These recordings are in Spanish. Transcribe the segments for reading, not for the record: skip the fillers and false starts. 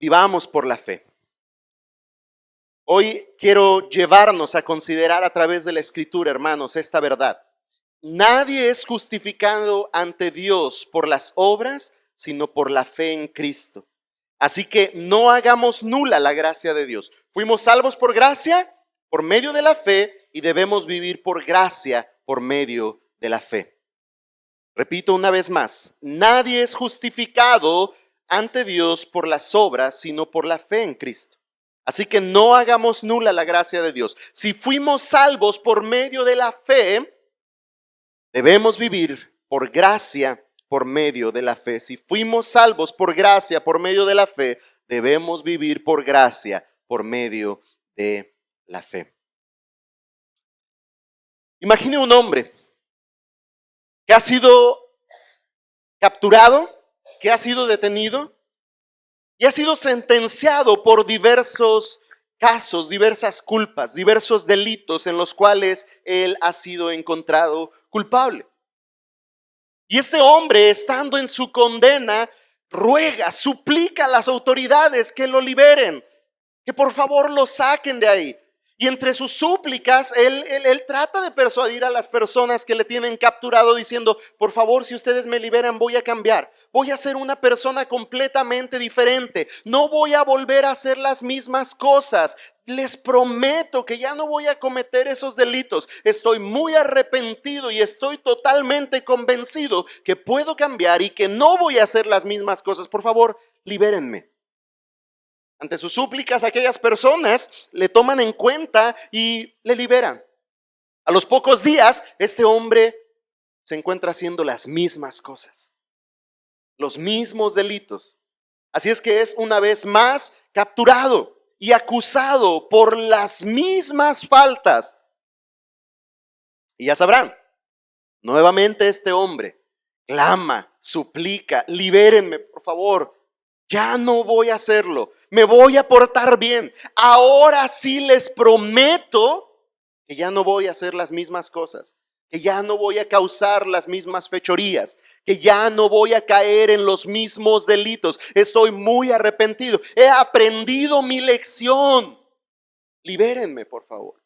Vivamos por la fe. Hoy quiero llevarnos a considerar a través de la Escritura, hermanos, esta verdad. Nadie es justificado ante Dios por las obras, sino por la fe en Cristo. Así que no hagamos nula la gracia de Dios. Fuimos salvos por gracia, por medio de la fe, y debemos vivir por gracia, por medio de la fe. Repito una vez más, nadie es justificado ante Dios por las obras, sino por la fe en Cristo. Así que no hagamos nula la gracia de Dios. Si fuimos salvos por medio de la fe, debemos vivir por gracia, por medio de la fe. Si fuimos salvos por gracia, por medio de la fe, debemos vivir por gracia, por medio de la fe. Imagine un hombre que ha sido capturado, que ha sido detenido y ha sido sentenciado por diversos casos, diversas culpas, diversos delitos en los cuales él ha sido encontrado culpable. Y este hombre, estando en su condena, ruega, suplica a las autoridades que lo liberen, que por favor lo saquen de ahí. Y entre sus súplicas, él trata de persuadir a las personas que le tienen capturado diciendo, por favor, si ustedes me liberan, voy a cambiar. Voy a ser una persona completamente diferente. No voy a volver a hacer las mismas cosas. Les prometo que ya no voy a cometer esos delitos. Estoy muy arrepentido y estoy totalmente convencido que puedo cambiar y que no voy a hacer las mismas cosas. Por favor, libérenme. Ante sus súplicas, aquellas personas le toman en cuenta y le liberan. A los pocos días, este hombre se encuentra haciendo las mismas cosas, los mismos delitos. Así es que es una vez más capturado y acusado por las mismas faltas. Y ya sabrán, nuevamente este hombre clama, suplica, libérenme, por favor. Ya no voy a hacerlo, me voy a portar bien. Ahora sí les prometo que ya no voy a hacer las mismas cosas, que ya no voy a causar las mismas fechorías, que ya no voy a caer en los mismos delitos. Estoy muy arrepentido, he aprendido mi lección. Libérenme, por favor.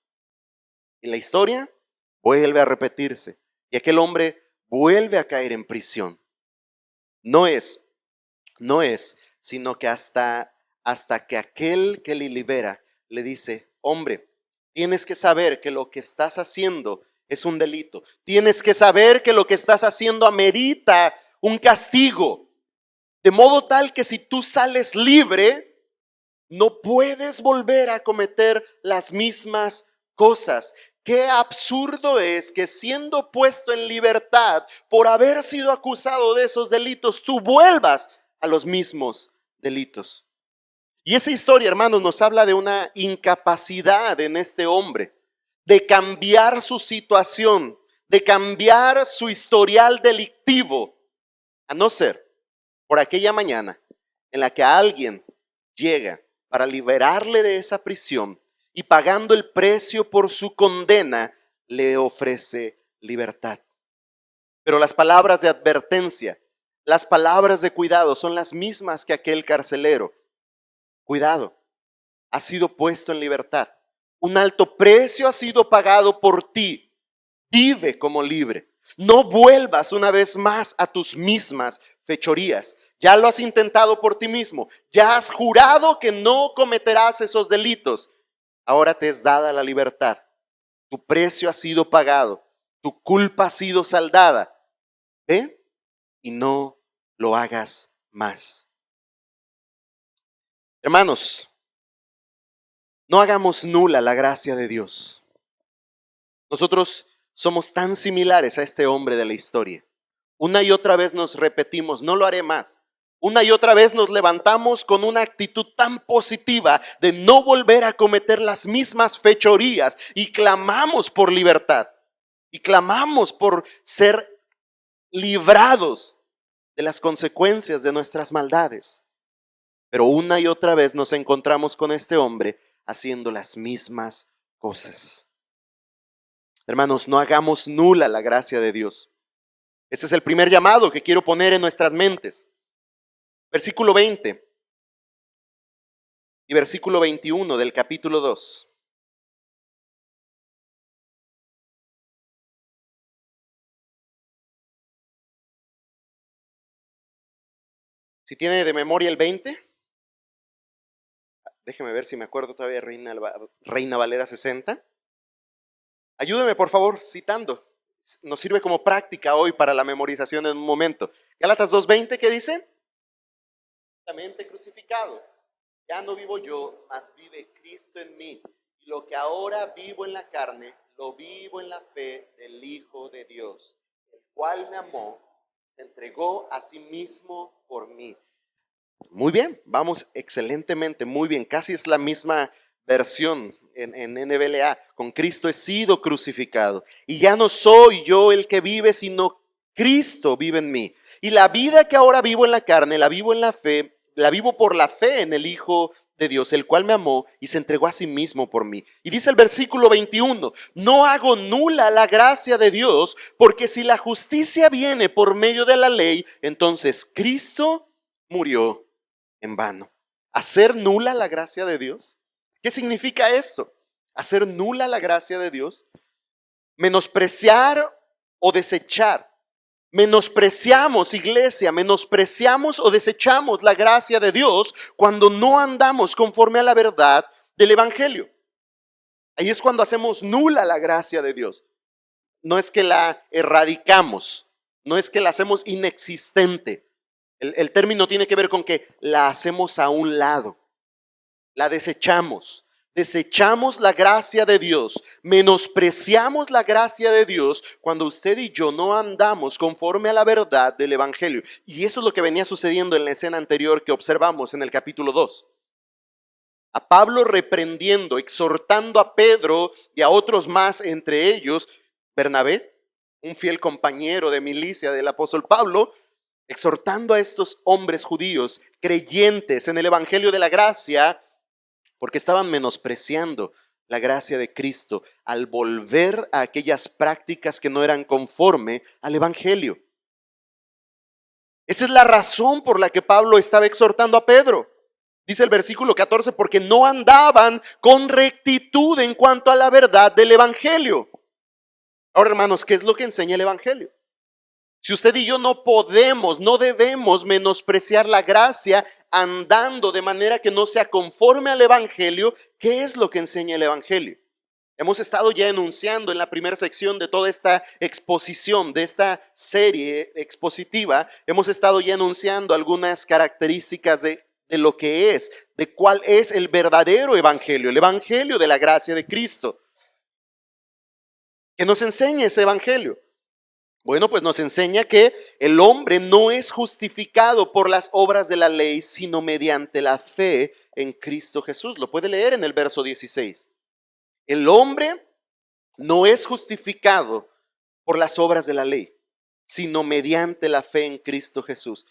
Y la historia vuelve a repetirse y aquel hombre vuelve a caer en prisión. No es, sino que hasta que aquel que le libera le dice, hombre, tienes que saber que lo que estás haciendo es un delito. Tienes que saber que lo que estás haciendo amerita un castigo. De modo tal que si tú sales libre, no puedes volver a cometer las mismas cosas. Qué absurdo es que siendo puesto en libertad por haber sido acusado de esos delitos, tú vuelvas a los mismos delitos. Y esa historia, hermanos, nos habla de una incapacidad en este hombre de cambiar su situación, de cambiar su historial delictivo, a no ser por aquella mañana en la que alguien llega para liberarle de esa prisión y pagando el precio por su condena, le ofrece libertad. Pero las palabras de advertencia, las palabras de cuidado son las mismas que aquel carcelero. Cuidado, has sido puesto en libertad. Un alto precio ha sido pagado por ti. Vive como libre. No vuelvas una vez más a tus mismas fechorías. Ya lo has intentado por ti mismo. Ya has jurado que no cometerás esos delitos. Ahora te es dada la libertad. Tu precio ha sido pagado. Tu culpa ha sido saldada. Ve y no lo hagas más. Hermanos, no hagamos nula la gracia de Dios. Nosotros somos tan similares a este hombre de la historia. Una y otra vez nos repetimos, no lo haré más. Una y otra vez nos levantamos con una actitud tan positiva de no volver a cometer las mismas fechorías y clamamos por libertad. Y clamamos por ser librados de las consecuencias de nuestras maldades. Pero una y otra vez nos encontramos con este hombre haciendo las mismas cosas. Hermanos, no hagamos nula la gracia de Dios. Ese es el primer llamado que quiero poner en nuestras mentes. Versículo 20. y versículo 21 del capítulo 2. Si tiene de memoria el 20, déjeme ver si me acuerdo todavía, Reina Valera 60. Ayúdeme por favor citando. Nos sirve como práctica hoy para la memorización en un momento. Gálatas 2:20, ¿qué dice? Juntamente crucificado. Ya no vivo yo, mas vive Cristo en mí. Y lo que ahora vivo en la carne, lo vivo en la fe del Hijo de Dios, el cual me amó, se entregó a sí mismo por mí. Muy bien, vamos excelentemente, muy bien. Casi es la misma versión en NBLA. Con Cristo he sido crucificado. Y ya no soy yo el que vive, sino Cristo vive en mí. Y la vida que ahora vivo en la carne, la vivo en la fe, la vivo por la fe en el Hijo de Dios, el cual me amó y se entregó a sí mismo por mí. Y dice el versículo 21, no hago nula la gracia de Dios, porque si la justicia viene por medio de la ley, entonces Cristo murió en vano. ¿Hacer nula la gracia de Dios? ¿Qué significa esto? Hacer nula la gracia de Dios. Menospreciar o desechar. Menospreciamos, iglesia, menospreciamos o desechamos la gracia de Dios cuando no andamos conforme a la verdad del Evangelio. Ahí es cuando hacemos nula la gracia de Dios. No es que la erradicamos, no es que la hacemos inexistente. El término tiene que ver con que la hacemos a un lado, la desechamos. Desechamos la gracia de Dios, menospreciamos la gracia de Dios cuando usted y yo no andamos conforme a la verdad del Evangelio. Y eso es lo que venía sucediendo en la escena anterior que observamos en el capítulo 2. A Pablo reprendiendo, exhortando a Pedro y a otros más, entre ellos Bernabé, un fiel compañero de milicia del apóstol Pablo, exhortando a estos hombres judíos creyentes en el Evangelio de la gracia, porque estaban menospreciando la gracia de Cristo al volver a aquellas prácticas que no eran conforme al Evangelio. Esa es la razón por la que Pablo estaba exhortando a Pedro. Dice el versículo 14, porque no andaban con rectitud en cuanto a la verdad del Evangelio. Ahora, hermanos, ¿qué es lo que enseña el Evangelio? Si usted y yo no podemos, no debemos menospreciar la gracia andando de manera que no sea conforme al Evangelio, ¿qué es lo que enseña el Evangelio? Hemos estado ya enunciando en la primera sección de toda esta exposición, de esta serie expositiva, hemos estado ya enunciando algunas características de lo que es, de cuál es el verdadero Evangelio, el Evangelio de la gracia de Cristo. ¿Qué nos enseña ese Evangelio? Bueno, pues nos enseña que el hombre no es justificado por las obras de la ley, sino mediante la fe en Cristo Jesús. Lo puede leer en el verso 16. El hombre no es justificado por las obras de la ley, sino mediante la fe en Cristo Jesús.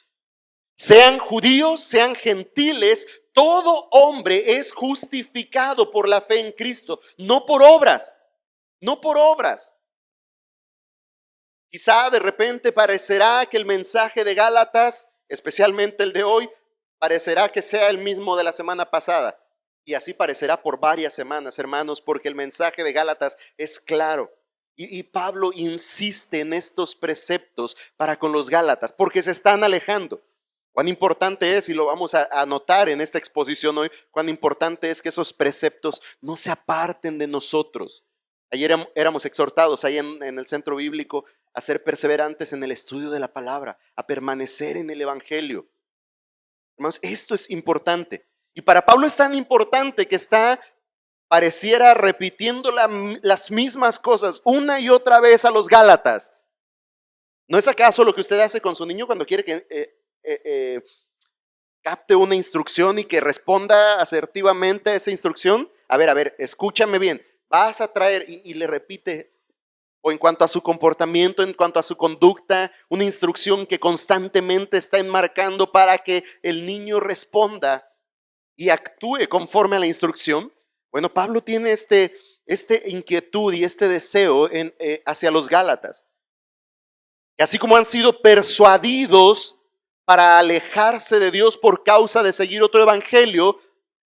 Sean judíos, sean gentiles, todo hombre es justificado por la fe en Cristo, no por obras, no por obras. Quizá de repente parecerá que el mensaje de Gálatas, especialmente el de hoy, parecerá que sea el mismo de la semana pasada. Y así parecerá por varias semanas, hermanos, porque el mensaje de Gálatas es claro. Y Pablo insiste en estos preceptos para con los Gálatas, porque se están alejando. Cuán importante es, y lo vamos a notar en esta exposición hoy, cuán importante es que esos preceptos no se aparten de nosotros. Ayer éramos exhortados ahí en el centro bíblico a ser perseverantes en el estudio de la palabra, a permanecer en el Evangelio. Hermanos, esto es importante. Y para Pablo es tan importante que pareciera repitiendo las mismas cosas una y otra vez a los Gálatas. ¿No es acaso lo que usted hace con su niño cuando quiere que capte una instrucción y que responda asertivamente a esa instrucción? A ver, escúchame bien. Vas a traer y le repite, o en cuanto a su comportamiento, en cuanto a su conducta, una instrucción que constantemente está enmarcando para que el niño responda y actúe conforme a la instrucción. Bueno, Pablo tiene este inquietud y este deseo hacia los Gálatas, que así como han sido persuadidos para alejarse de Dios por causa de seguir otro evangelio,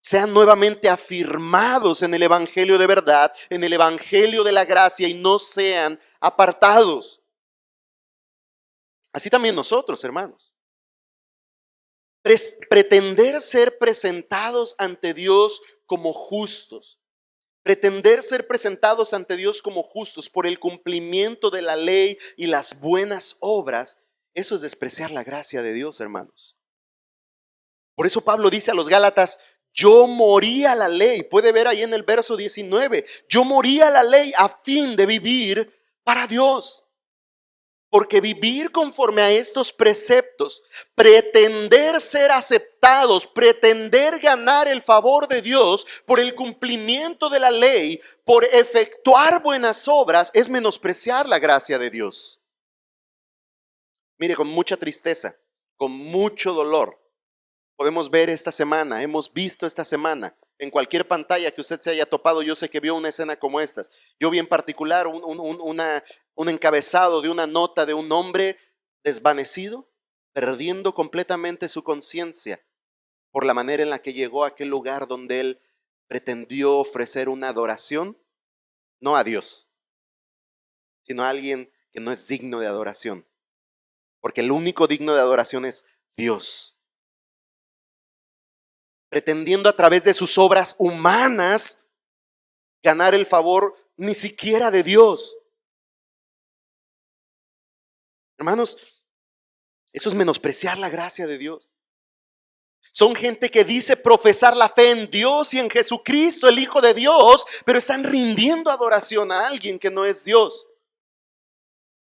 sean nuevamente afirmados en el evangelio de verdad, en el evangelio de la gracia y no sean apartados. Así también nosotros, hermanos. Pretender ser presentados ante Dios como justos. Pretender ser presentados ante Dios como justos por el cumplimiento de la ley y las buenas obras, eso es despreciar la gracia de Dios, hermanos. Por eso Pablo dice a los Gálatas, yo morí a la ley. Puede ver ahí en el verso 19, yo morí a la ley a fin de vivir para Dios. Porque vivir conforme a estos preceptos, pretender ser aceptados, pretender ganar el favor de Dios por el cumplimiento de la ley, por efectuar buenas obras, es menospreciar la gracia de Dios. Mire, con mucha tristeza, con mucho dolor, podemos ver esta semana, hemos visto esta semana, en cualquier pantalla que usted se haya topado, yo sé que vio una escena como estas. Yo vi en particular un encabezado de una nota de un hombre desvanecido, perdiendo completamente su conciencia por la manera en la que llegó a aquel lugar donde él pretendió ofrecer una adoración, no a Dios, sino a alguien que no es digno de adoración, porque el único digno de adoración es Dios. Pretendiendo a través de sus obras humanas ganar el favor ni siquiera de Dios. Hermanos, eso es menospreciar la gracia de Dios. Son gente que dice profesar la fe en Dios y en Jesucristo, el Hijo de Dios, pero están rindiendo adoración a alguien que no es Dios.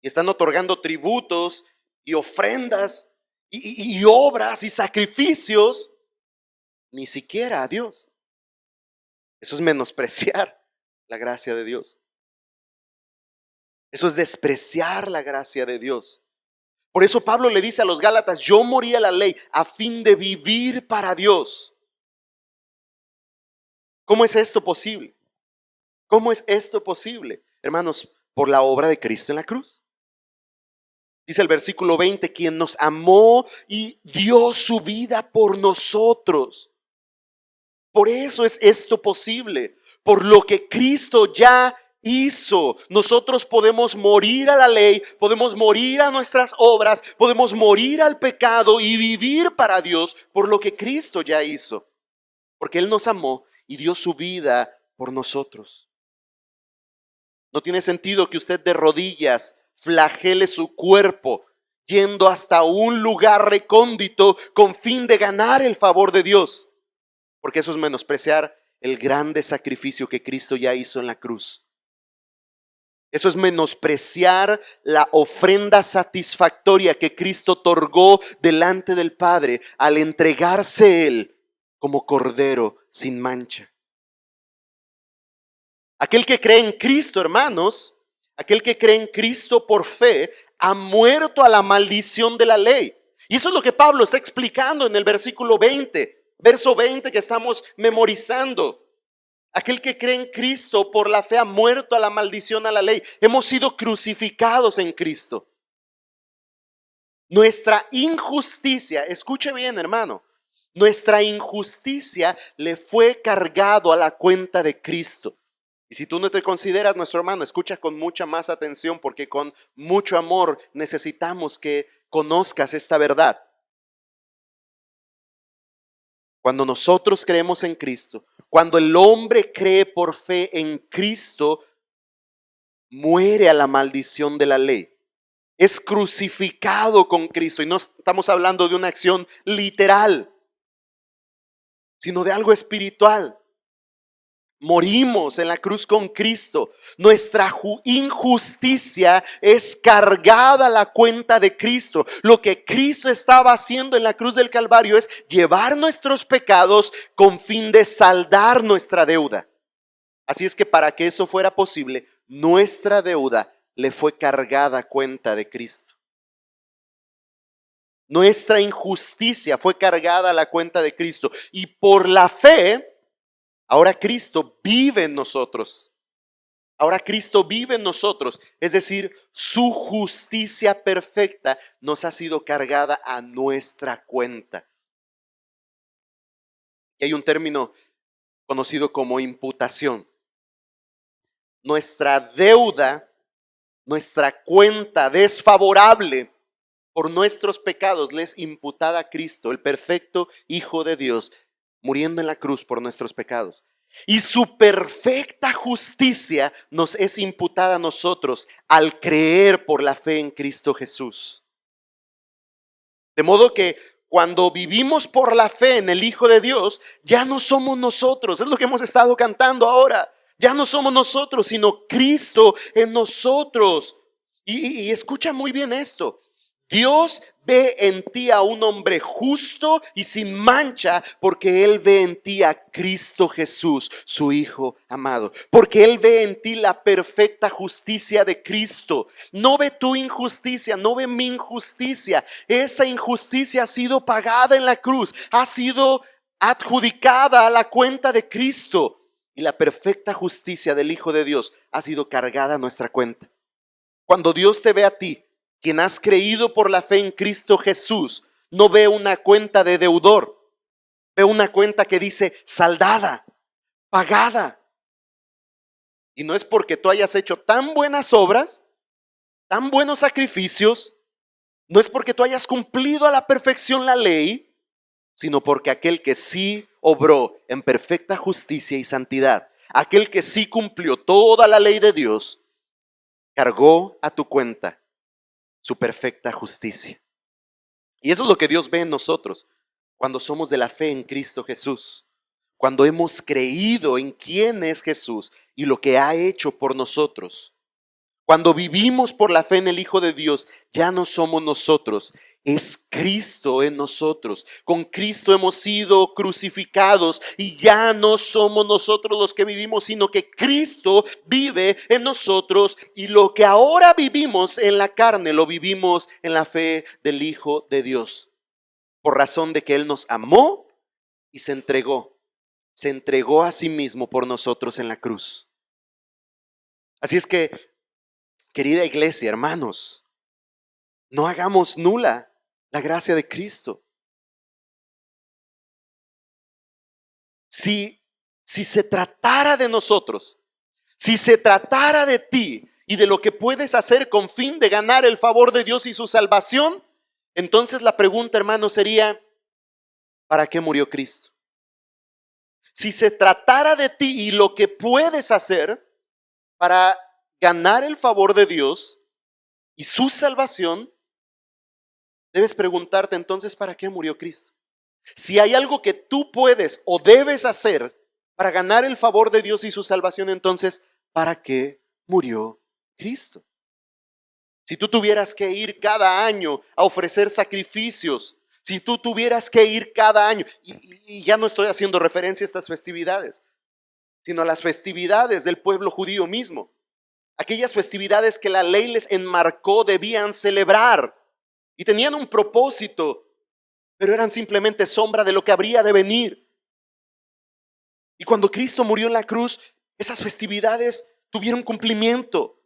Y están otorgando tributos y ofrendas y obras y sacrificios, ni siquiera a Dios. Eso es menospreciar la gracia de Dios. Eso es despreciar la gracia de Dios. Por eso Pablo le dice a los Gálatas, yo morí a la ley a fin de vivir para Dios. ¿Cómo es esto posible? ¿Cómo es esto posible? Hermanos, por la obra de Cristo en la cruz. Dice el versículo 20, quien nos amó y dio su vida por nosotros. Por eso es esto posible, por lo que Cristo ya hizo. Nosotros podemos morir a la ley, podemos morir a nuestras obras, podemos morir al pecado y vivir para Dios por lo que Cristo ya hizo. Porque Él nos amó y dio su vida por nosotros. No tiene sentido que usted de rodillas flagele su cuerpo yendo hasta un lugar recóndito con fin de ganar el favor de Dios. Porque eso es menospreciar el grande sacrificio que Cristo ya hizo en la cruz. Eso es menospreciar la ofrenda satisfactoria que Cristo otorgó delante del Padre al entregarse Él como cordero sin mancha. Aquel que cree en Cristo, hermanos, aquel que cree en Cristo por fe, ha muerto a la maldición de la ley. Y eso es lo que Pablo está explicando en el versículo 20, verso 20 que estamos memorizando. Aquel que cree en Cristo por la fe ha muerto a la maldición a la ley. Hemos sido crucificados en Cristo. Nuestra injusticia, escuche bien, hermano, nuestra injusticia le fue cargado a la cuenta de Cristo. Y si tú no te consideras nuestro hermano, escucha con mucha más atención porque con mucho amor necesitamos que conozcas esta verdad. Cuando nosotros creemos en Cristo, cuando el hombre cree por fe en Cristo, muere a la maldición de la ley. Es crucificado con Cristo. Y no estamos hablando de una acción literal, sino de algo espiritual. Morimos en la cruz con Cristo. Nuestra injusticia es cargada a la cuenta de Cristo. Lo que Cristo estaba haciendo en la cruz del Calvario es llevar nuestros pecados con fin de saldar nuestra deuda. Así es que para que eso fuera posible, nuestra deuda le fue cargada a cuenta de Cristo. Nuestra injusticia fue cargada a la cuenta de Cristo. Y por la fe, ahora Cristo vive en nosotros. Ahora Cristo vive en nosotros. Es decir, su justicia perfecta nos ha sido cargada a nuestra cuenta. Y hay un término conocido como imputación. Nuestra deuda, nuestra cuenta desfavorable por nuestros pecados le es imputada a Cristo, el perfecto Hijo de Dios, muriendo en la cruz por nuestros pecados. Y su perfecta justicia nos es imputada a nosotros al creer por la fe en Cristo Jesús. De modo que cuando vivimos por la fe en el Hijo de Dios, ya no somos nosotros, es lo que hemos estado cantando ahora. Ya no somos nosotros, sino Cristo en nosotros. Y escucha muy bien esto. Dios ve en ti a un hombre justo y sin mancha, porque Él ve en ti a Cristo Jesús, su Hijo amado. Porque Él ve en ti la perfecta justicia de Cristo. No ve tu injusticia, no ve mi injusticia. Esa injusticia ha sido pagada en la cruz, ha sido adjudicada a la cuenta de Cristo. Y la perfecta justicia del Hijo de Dios ha sido cargada a nuestra cuenta. Cuando Dios te ve a ti, quien has creído por la fe en Cristo Jesús, no ve una cuenta de deudor, ve una cuenta que dice saldada, pagada. Y no es porque tú hayas hecho tan buenas obras, tan buenos sacrificios, no es porque tú hayas cumplido a la perfección la ley, sino porque aquel que sí obró en perfecta justicia y santidad, aquel que sí cumplió toda la ley de Dios, cargó a tu cuenta su perfecta justicia. Y eso es lo que Dios ve en nosotros cuando somos de la fe en Cristo Jesús, cuando hemos creído en quién es Jesús y lo que ha hecho por nosotros. Cuando vivimos por la fe en el Hijo de Dios, ya no somos nosotros, es Cristo en nosotros. Con Cristo hemos sido crucificados y ya no somos nosotros los que vivimos, sino que Cristo vive en nosotros, y lo que ahora vivimos en la carne lo vivimos en la fe del Hijo de Dios, por razón de que Él nos amó y se entregó a sí mismo por nosotros en la cruz. Así es que, querida iglesia, hermanos, no hagamos nula la gracia de Cristo. Si se tratara de nosotros, si se tratara de ti y de lo que puedes hacer con fin de ganar el favor de Dios y su salvación, entonces la pregunta, hermano, sería, ¿para qué murió Cristo? Si se tratara de ti y lo que puedes hacer para ganar el favor de Dios y su salvación, debes preguntarte entonces, ¿para qué murió Cristo? Si hay algo que tú puedes o debes hacer para ganar el favor de Dios y su salvación, entonces, ¿para qué murió Cristo? Si tú tuvieras que ir cada año a ofrecer sacrificios, si tú tuvieras que ir cada año, y ya no estoy haciendo referencia a estas festividades, sino a las festividades del pueblo judío mismo, aquellas festividades que la ley les enmarcó debían celebrar y tenían un propósito, pero eran simplemente sombra de lo que habría de venir. Y cuando Cristo murió en la cruz, esas festividades tuvieron cumplimiento.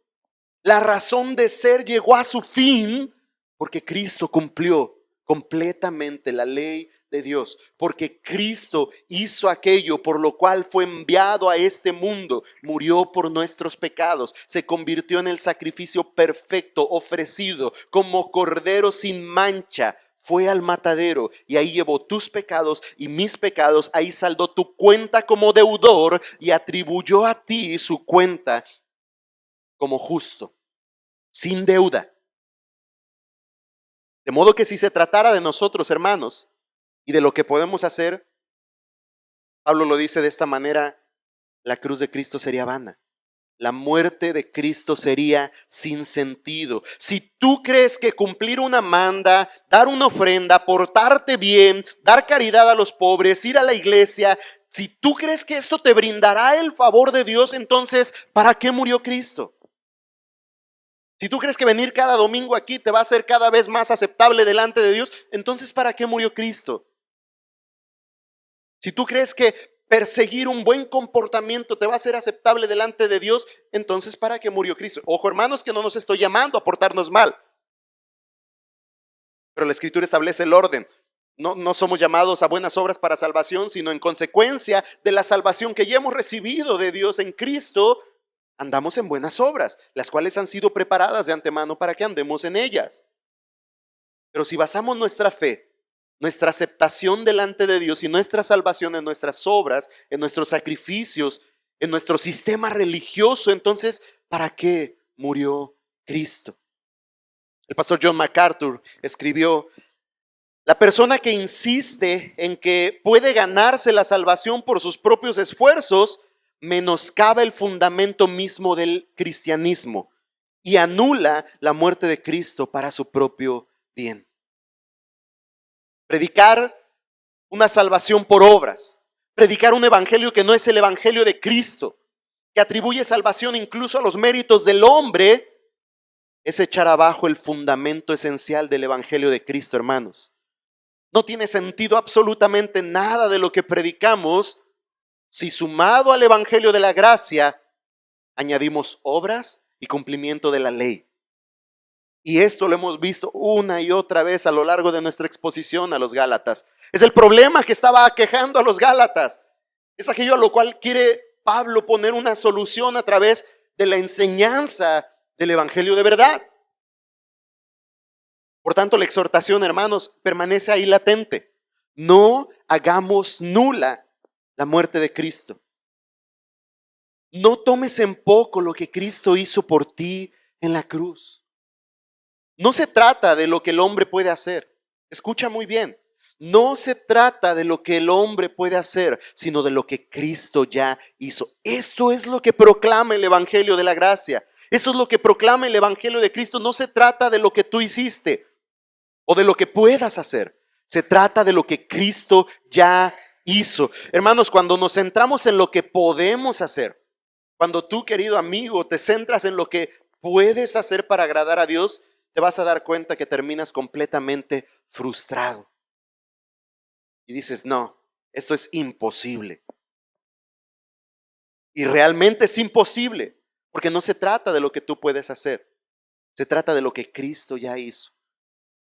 La razón de ser llegó a su fin porque Cristo cumplió completamente la ley de Dios, porque Cristo hizo aquello por lo cual fue enviado a este mundo, murió por nuestros pecados, se convirtió en el sacrificio perfecto ofrecido como cordero sin mancha. Fue al matadero y ahí llevó tus pecados y mis pecados, ahí saldó tu cuenta como deudor y atribuyó a ti su cuenta como justo, sin deuda. De modo que si se tratara de nosotros, hermanos, y de lo que podemos hacer, Pablo lo dice de esta manera, la cruz de Cristo sería vana. La muerte de Cristo sería sin sentido. Si tú crees que cumplir una manda, dar una ofrenda, portarte bien, dar caridad a los pobres, ir a la iglesia, si tú crees que esto te brindará el favor de Dios, entonces, ¿para qué murió Cristo? Si tú crees que venir cada domingo aquí te va a hacer cada vez más aceptable delante de Dios, entonces ¿para qué murió Cristo? Si tú crees que perseguir un buen comportamiento te va a hacer aceptable delante de Dios, entonces ¿para qué murió Cristo? Ojo, hermanos, que no nos estoy llamando a portarnos mal, pero la Escritura establece el orden. No somos llamados a buenas obras para salvación, sino en consecuencia de la salvación que ya hemos recibido de Dios en Cristo, andamos en buenas obras, las cuales han sido preparadas de antemano para que andemos en ellas. Pero si basamos nuestra fe, nuestra aceptación delante de Dios y nuestra salvación en nuestras obras, en nuestros sacrificios, en nuestro sistema religioso, entonces, ¿para qué murió Cristo? El pastor John MacArthur escribió: la persona que insiste en que puede ganarse la salvación por sus propios esfuerzos menoscaba el fundamento mismo del cristianismo y anula la muerte de Cristo para su propio bien. Predicar una salvación por obras, predicar un evangelio que no es el evangelio de Cristo, que atribuye salvación incluso a los méritos del hombre, es echar abajo el fundamento esencial del evangelio de Cristo, hermanos. No tiene sentido absolutamente nada de lo que predicamos si, sumado al evangelio de la gracia, añadimos obras y cumplimiento de la ley. Y esto lo hemos visto una y otra vez a lo largo de nuestra exposición a los Gálatas. Es el problema que estaba aquejando a los Gálatas. Es aquello a lo cual quiere Pablo poner una solución a través de la enseñanza del evangelio de verdad. Por tanto, la exhortación, hermanos, permanece ahí latente. No hagamos nula la muerte de Cristo. No tomes en poco lo que Cristo hizo por ti en la cruz. No se trata de lo que el hombre puede hacer. Escucha muy bien. No se trata de lo que el hombre puede hacer, sino de lo que Cristo ya hizo. Esto es lo que proclama el evangelio de la gracia. Eso es lo que proclama el evangelio de Cristo. No se trata de lo que tú hiciste o de lo que puedas hacer. Se trata de lo que Cristo ya hizo. Hermanos, cuando nos centramos en lo que podemos hacer, cuando tú, querido amigo, te centras en lo que puedes hacer para agradar a Dios, te vas a dar cuenta que terminas completamente frustrado. Y dices, no, esto es imposible. Y realmente es imposible, porque no se trata de lo que tú puedes hacer. Se trata de lo que Cristo ya hizo.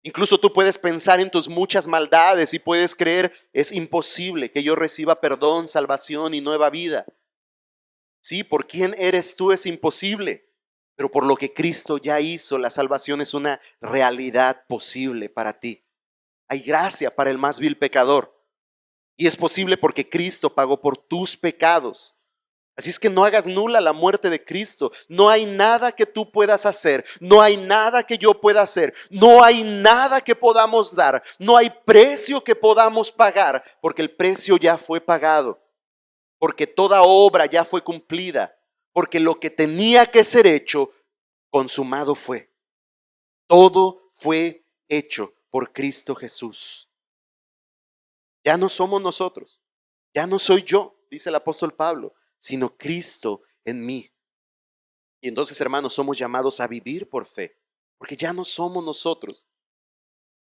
Incluso tú puedes pensar en tus muchas maldades y puedes creer, es imposible que yo reciba perdón, salvación y nueva vida. Sí, por quién eres tú es imposible, pero por lo que Cristo ya hizo, la salvación es una realidad posible para ti. Hay gracia para el más vil pecador y es posible porque Cristo pagó por tus pecados. Así es que no hagas nula la muerte de Cristo. No hay nada que tú puedas hacer. No hay nada que yo pueda hacer. No hay nada que podamos dar. No hay precio que podamos pagar, porque el precio ya fue pagado. Porque toda obra ya fue cumplida. Porque lo que tenía que ser hecho, consumado fue. Todo fue hecho por Cristo Jesús. Ya no somos nosotros. Ya no soy yo, dice el apóstol Pablo, sino Cristo en mí. Y entonces, hermanos, somos llamados a vivir por fe, porque ya no somos nosotros.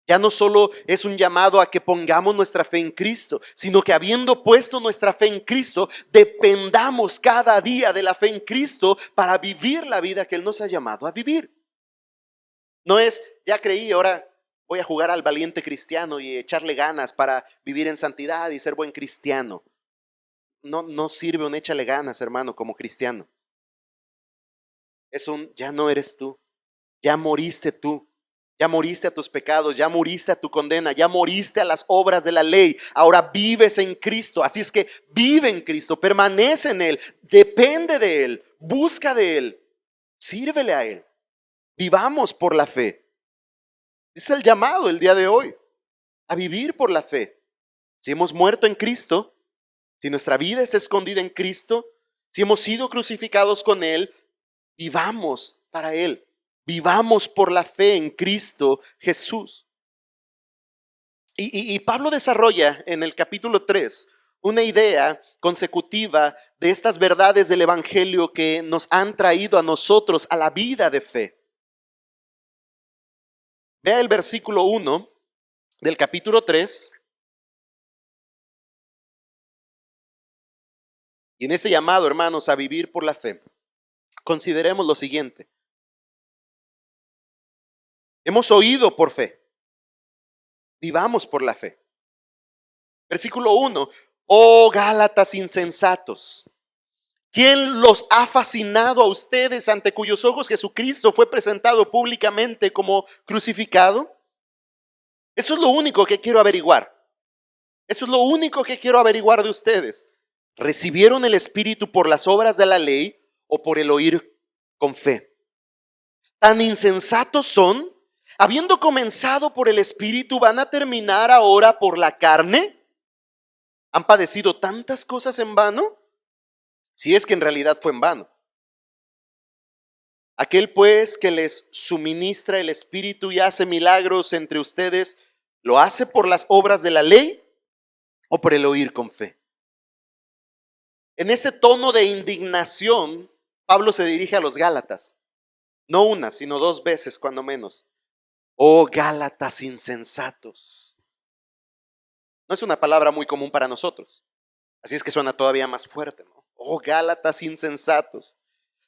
Ya no solo es un llamado a que pongamos nuestra fe en Cristo, sino que habiendo puesto nuestra fe en Cristo, dependamos cada día de la fe en Cristo para vivir la vida que Él nos ha llamado a vivir. No es, ya creí, ahora voy a jugar al valiente cristiano y echarle ganas para vivir en santidad y ser buen cristiano. No sirve un échale ganas, hermano, como cristiano. Es un, ya no eres tú, ya moriste tú. Ya moriste a tus pecados, ya moriste a tu condena, ya moriste a las obras de la ley. Ahora vives en Cristo. Así es que vive en Cristo, permanece en Él, depende de Él, busca de Él, sírvele a Él. Vivamos por la fe. Es el llamado el día de hoy, a vivir por la fe. Si hemos muerto en Cristo, si nuestra vida está escondida en Cristo, si hemos sido crucificados con Él, vivamos para Él. Vivamos por la fe en Cristo Jesús. Y Pablo desarrolla en el capítulo 3 una idea consecutiva de estas verdades del evangelio que nos han traído a nosotros a la vida de fe. Vea el versículo 1 del capítulo 3. Y en ese llamado, hermanos, a vivir por la fe, consideremos lo siguiente. Hemos oído por fe. Vivamos por la fe. Versículo 1. Oh Gálatas insensatos, ¿quién los ha fascinado a ustedes ante cuyos ojos Jesucristo fue presentado públicamente como crucificado? Eso es lo único que quiero averiguar. Eso es lo único que quiero averiguar de ustedes. ¿Recibieron el Espíritu por las obras de la ley o por el oír con fe? Tan insensatos son, habiendo comenzado por el Espíritu, ¿van a terminar ahora por la carne? ¿Han padecido tantas cosas en vano? Si es que en realidad fue en vano. Aquel pues que les suministra el Espíritu y hace milagros entre ustedes, ¿lo hace por las obras de la ley o por el oír con fe? En este tono de indignación, Pablo se dirige a los Gálatas. No una, sino dos veces cuando menos. Oh Gálatas insensatos. No es una palabra muy común para nosotros. Así es que suena todavía más fuerte, ¿no? Oh Gálatas insensatos.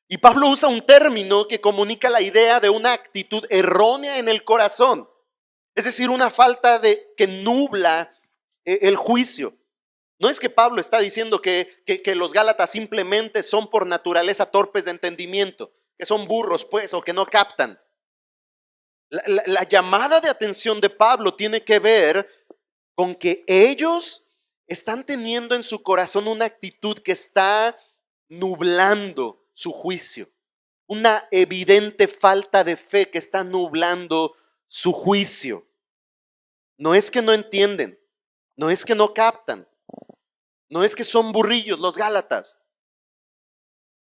Y Pablo usa un término que comunica la idea de una actitud errónea en el corazón. Es decir, una falta de que nubla el juicio. No es que Pablo está diciendo que los Gálatas simplemente son por naturaleza torpes de entendimiento, que son burros pues o que no captan. La llamada de atención de Pablo tiene que ver con que ellos están teniendo en su corazón una actitud que está nublando su juicio. Una evidente falta de fe que está nublando su juicio. No es que no entienden, no es que no captan, no es que son burrillos los Gálatas,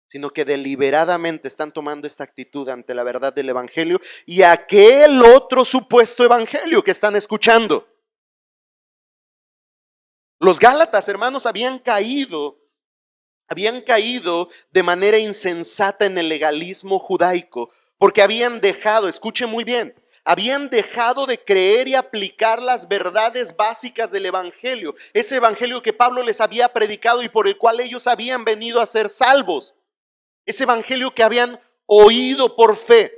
sino que deliberadamente están tomando esta actitud ante la verdad del Evangelio y aquel otro supuesto Evangelio que están escuchando. Los Gálatas, hermanos, habían caído de manera insensata en el legalismo judaico, porque habían dejado, escuche muy bien, habían dejado de creer y aplicar las verdades básicas del Evangelio, ese Evangelio que Pablo les había predicado y por el cual ellos habían venido a ser salvos, ese Evangelio que habían oído por fe.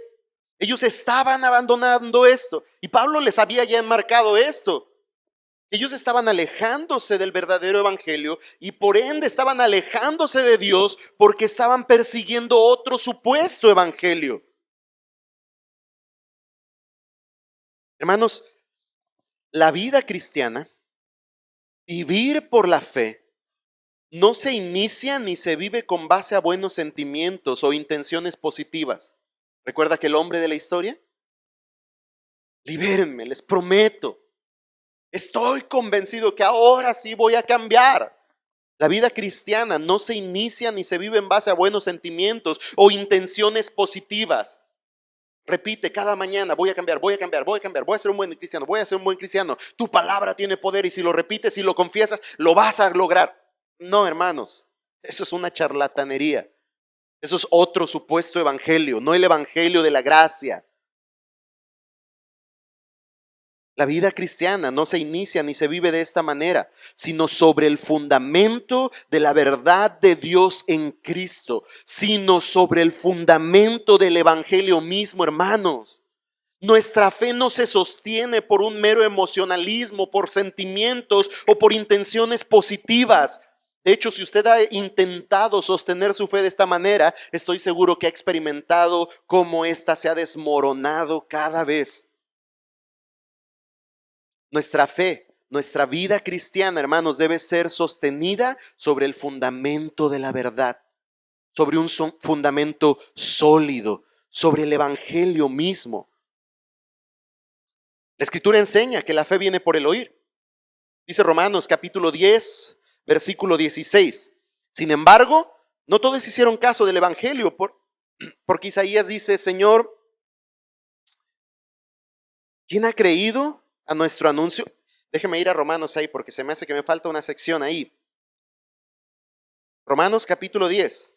Ellos estaban abandonando esto y Pablo les había ya enmarcado esto. Ellos estaban alejándose del verdadero evangelio y por ende estaban alejándose de Dios porque estaban persiguiendo otro supuesto evangelio. Hermanos, la vida cristiana, vivir por la fe, no se inicia ni se vive con base a buenos sentimientos o intenciones positivas. ¿Recuerda aquel hombre de la historia? Libérenme, les prometo. Estoy convencido que ahora sí voy a cambiar. La vida cristiana no se inicia ni se vive en base a buenos sentimientos o intenciones positivas. Repite cada mañana, voy a cambiar, voy a cambiar, voy a cambiar, voy a ser un buen cristiano, voy a ser un buen cristiano. Tu palabra tiene poder y si lo repites y lo confiesas, lo vas a lograr. No, hermanos, eso es una charlatanería. Eso es otro supuesto evangelio, no el evangelio de la gracia. La vida cristiana no se inicia ni se vive de esta manera, sino sobre el fundamento de la verdad de Dios en Cristo, sino sobre el fundamento del evangelio mismo, hermanos. Nuestra fe no se sostiene por un mero emocionalismo, por sentimientos o por intenciones positivas. De hecho, si usted ha intentado sostener su fe de esta manera, estoy seguro que ha experimentado cómo ésta se ha desmoronado cada vez. Nuestra fe, nuestra vida cristiana, hermanos, debe ser sostenida sobre el fundamento de la verdad, sobre un fundamento sólido, sobre el evangelio mismo. La escritura enseña que la fe viene por el oír. Dice Romanos capítulo 10, versículo 16. Sin embargo, no todos hicieron caso del evangelio, porque Isaías dice, Señor, ¿quién ha creído a nuestro anuncio? Déjeme ir a Romanos ahí porque se me hace que me falta una sección ahí. Romanos capítulo 10.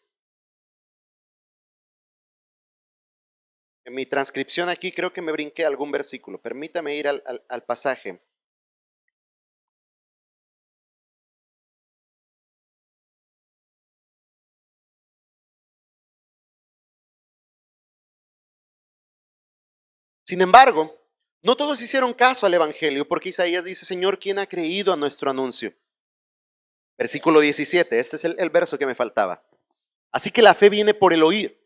En mi transcripción aquí creo que me brinqué algún versículo. Permítame ir al pasaje. Sin embargo, No todos hicieron caso al evangelio, porque Isaías dice: Señor, ¿quién ha creído a nuestro anuncio? Versículo 17, este es el verso que me faltaba. Así que la fe viene por el oír,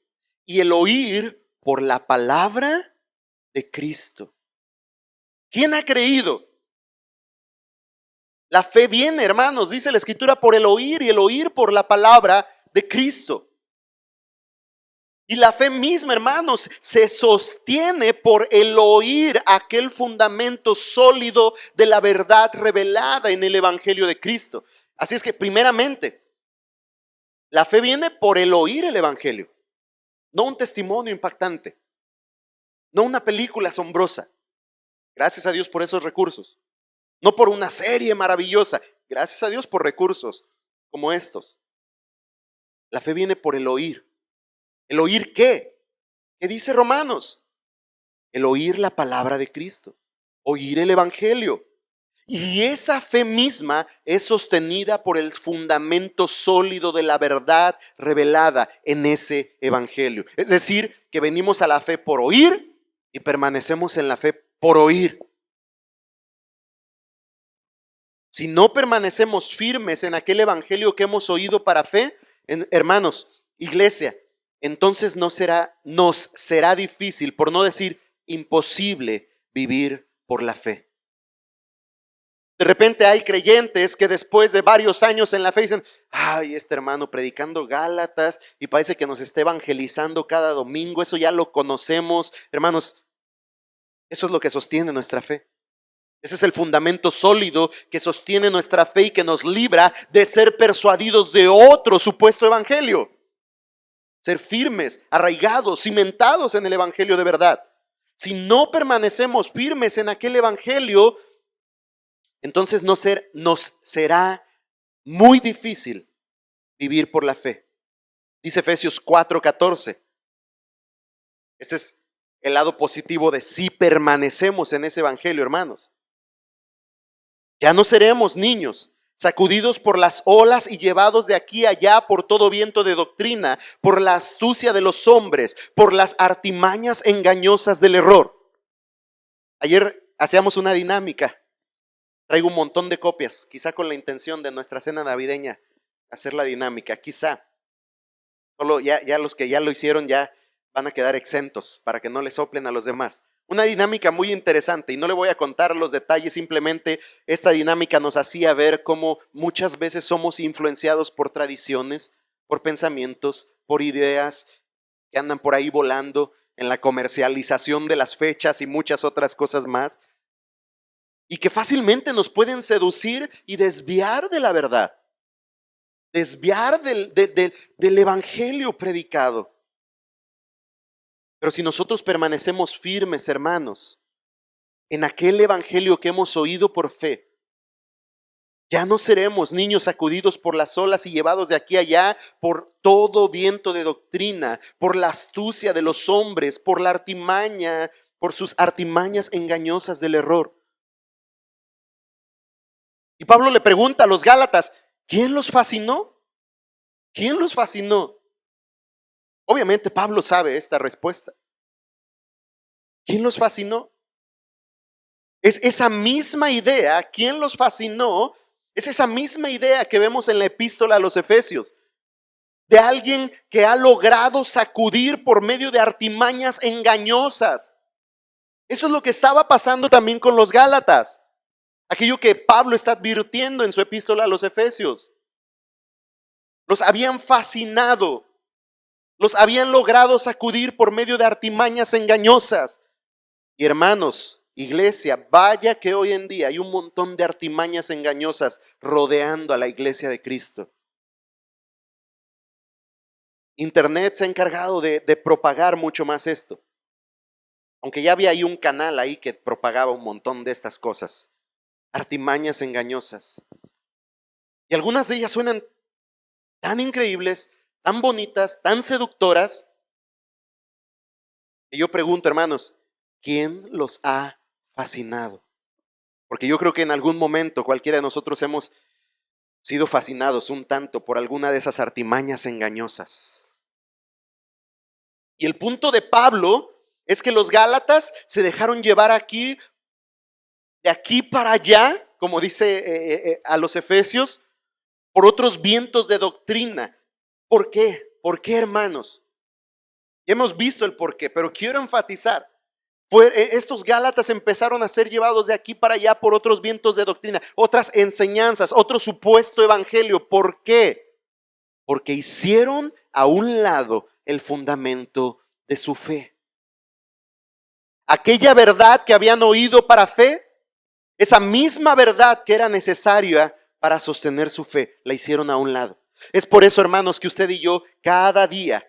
y el oír por la palabra de Cristo. ¿Quién ha creído? La fe viene, hermanos, dice la Escritura, por el oír, y el oír por la palabra de Cristo. Y la fe misma, hermanos, se sostiene por el oír aquel fundamento sólido de la verdad revelada en el Evangelio de Cristo. Así es que, primeramente, la fe viene por el oír el Evangelio, no un testimonio impactante, no una película asombrosa. Gracias a Dios por esos recursos. No por una serie maravillosa. Gracias a Dios por recursos como estos. La fe viene por el oír. ¿El oír qué? ¿Qué dice Romanos? El oír la palabra de Cristo. Oír el Evangelio. Y esa fe misma es sostenida por el fundamento sólido de la verdad revelada en ese Evangelio. Es decir, que venimos a la fe por oír y permanecemos en la fe por oír. Si no permanecemos firmes en aquel evangelio que hemos oído para fe, hermanos, iglesia, entonces nos será difícil, por no decir imposible, vivir por la fe. De repente hay creyentes que después de varios años en la fe dicen: ay, este hermano predicando Gálatas y parece que nos está evangelizando cada domingo, eso ya lo conocemos. Hermanos, eso es lo que sostiene nuestra fe. Ese es el fundamento sólido que sostiene nuestra fe y que nos libra de ser persuadidos de otro supuesto evangelio. Ser firmes, arraigados, cimentados en el evangelio de verdad. Si no permanecemos firmes en aquel evangelio, entonces nos será muy difícil vivir por la fe. Dice Efesios 4:14. Ese es el lado positivo de si permanecemos en ese evangelio, hermanos. Ya no seremos niños, sacudidos por las olas y llevados de aquí a allá por todo viento de doctrina, por la astucia de los hombres, por las artimañas engañosas del error. Ayer hacíamos una dinámica. Traigo un montón de copias, quizá con la intención de nuestra cena navideña hacer la dinámica, quizá. Solo ya los que ya lo hicieron ya van a quedar exentos para que no le soplen a los demás. Una dinámica muy interesante, y no le voy a contar los detalles, simplemente esta dinámica nos hacía ver cómo muchas veces somos influenciados por tradiciones, por pensamientos, por ideas que andan por ahí volando en la comercialización de las fechas y muchas otras cosas más, y que fácilmente nos pueden seducir y desviar de la verdad, desviar del evangelio predicado. Pero si nosotros permanecemos firmes, hermanos, en aquel evangelio que hemos oído por fe, ya no seremos niños sacudidos por las olas y llevados de aquí a allá por todo viento de doctrina, por la astucia de los hombres, por la artimaña, por sus artimañas engañosas del error. Y Pablo le pregunta a los Gálatas: ¿quién los fascinó? ¿Quién los fascinó? Obviamente Pablo sabe esta respuesta. ¿Quién los fascinó? Es esa misma idea, ¿quién los fascinó? Es esa misma idea que vemos en la epístola a los Efesios, de alguien que ha logrado sacudir por medio de artimañas engañosas. Eso es lo que estaba pasando también con los Gálatas, aquello que Pablo está advirtiendo en su epístola a los Efesios. Los habían fascinado, los habían logrado sacudir por medio de artimañas engañosas. Y hermanos, iglesia, vaya que hoy en día hay un montón de artimañas engañosas rodeando a la iglesia de Cristo. Internet se ha encargado de propagar mucho más esto. Aunque ya había ahí un canal ahí que propagaba un montón de estas cosas. Artimañas engañosas. Y algunas de ellas suenan tan increíbles, tan bonitas, tan seductoras. Y yo pregunto, hermanos, ¿quién los ha fascinado? Porque yo creo que en algún momento cualquiera de nosotros hemos sido fascinados un tanto por alguna de esas artimañas engañosas. Y el punto de Pablo es que los Gálatas se dejaron llevar aquí, de aquí para allá, como dice a los Efesios, por otros vientos de doctrina. ¿Por qué? ¿Por qué, hermanos? Ya hemos visto el por qué, pero quiero enfatizar. Estos Gálatas empezaron a ser llevados de aquí para allá por otros vientos de doctrina, otras enseñanzas, otro supuesto evangelio. ¿Por qué? Porque hicieron a un lado el fundamento de su fe. Aquella verdad que habían oído para fe, esa misma verdad que era necesaria para sostener su fe, la hicieron a un lado. Es por eso, hermanos, que usted y yo cada día,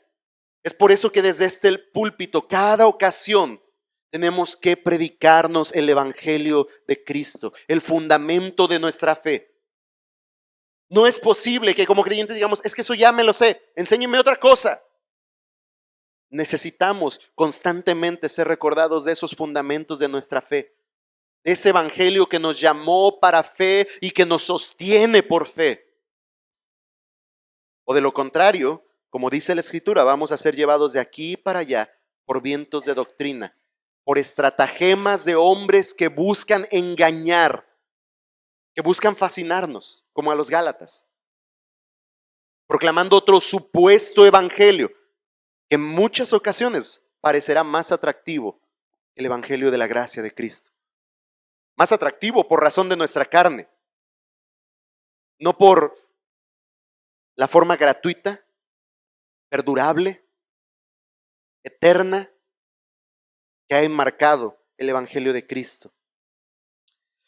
es por eso que desde este púlpito, cada ocasión, tenemos que predicarnos el evangelio de Cristo, el fundamento de nuestra fe. No es posible que como creyentes digamos, es que eso ya me lo sé, enséñeme otra cosa. Necesitamos constantemente ser recordados de esos fundamentos de nuestra fe, de ese evangelio que nos llamó para fe y que nos sostiene por fe. O de lo contrario, como dice la Escritura, vamos a ser llevados de aquí para allá por vientos de doctrina, por estratagemas de hombres que buscan engañar, que buscan fascinarnos, como a los Gálatas, proclamando otro supuesto evangelio que en muchas ocasiones parecerá más atractivo que el evangelio de la gracia de Cristo. Más atractivo por razón de nuestra carne, no por la forma gratuita, perdurable, eterna que ha enmarcado el evangelio de Cristo.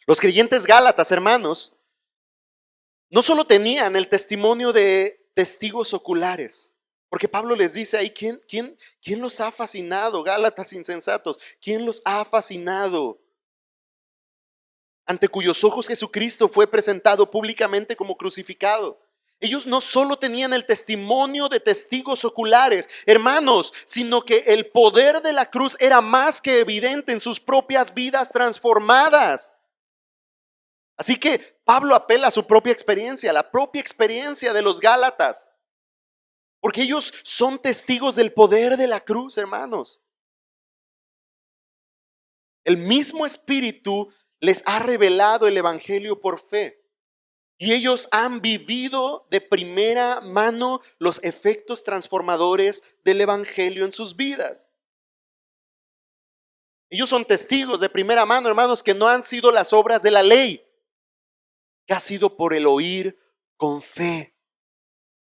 Los creyentes gálatas, hermanos, no solo tenían el testimonio de testigos oculares, porque Pablo les dice ahí, ¿quién los ha fascinado? Gálatas insensatos, ¿quién los ha fascinado? Ante cuyos ojos Jesucristo fue presentado públicamente como crucificado. Ellos no solo tenían el testimonio de testigos oculares, hermanos, sino que el poder de la cruz era más que evidente en sus propias vidas transformadas. Así que Pablo apela a su propia experiencia, la propia experiencia de los Gálatas, porque ellos son testigos del poder de la cruz, hermanos. El mismo Espíritu les ha revelado el evangelio por fe. Y ellos han vivido de primera mano los efectos transformadores del evangelio en sus vidas. Ellos son testigos de primera mano, hermanos, que no han sido las obras de la ley, que ha sido por el oír con fe.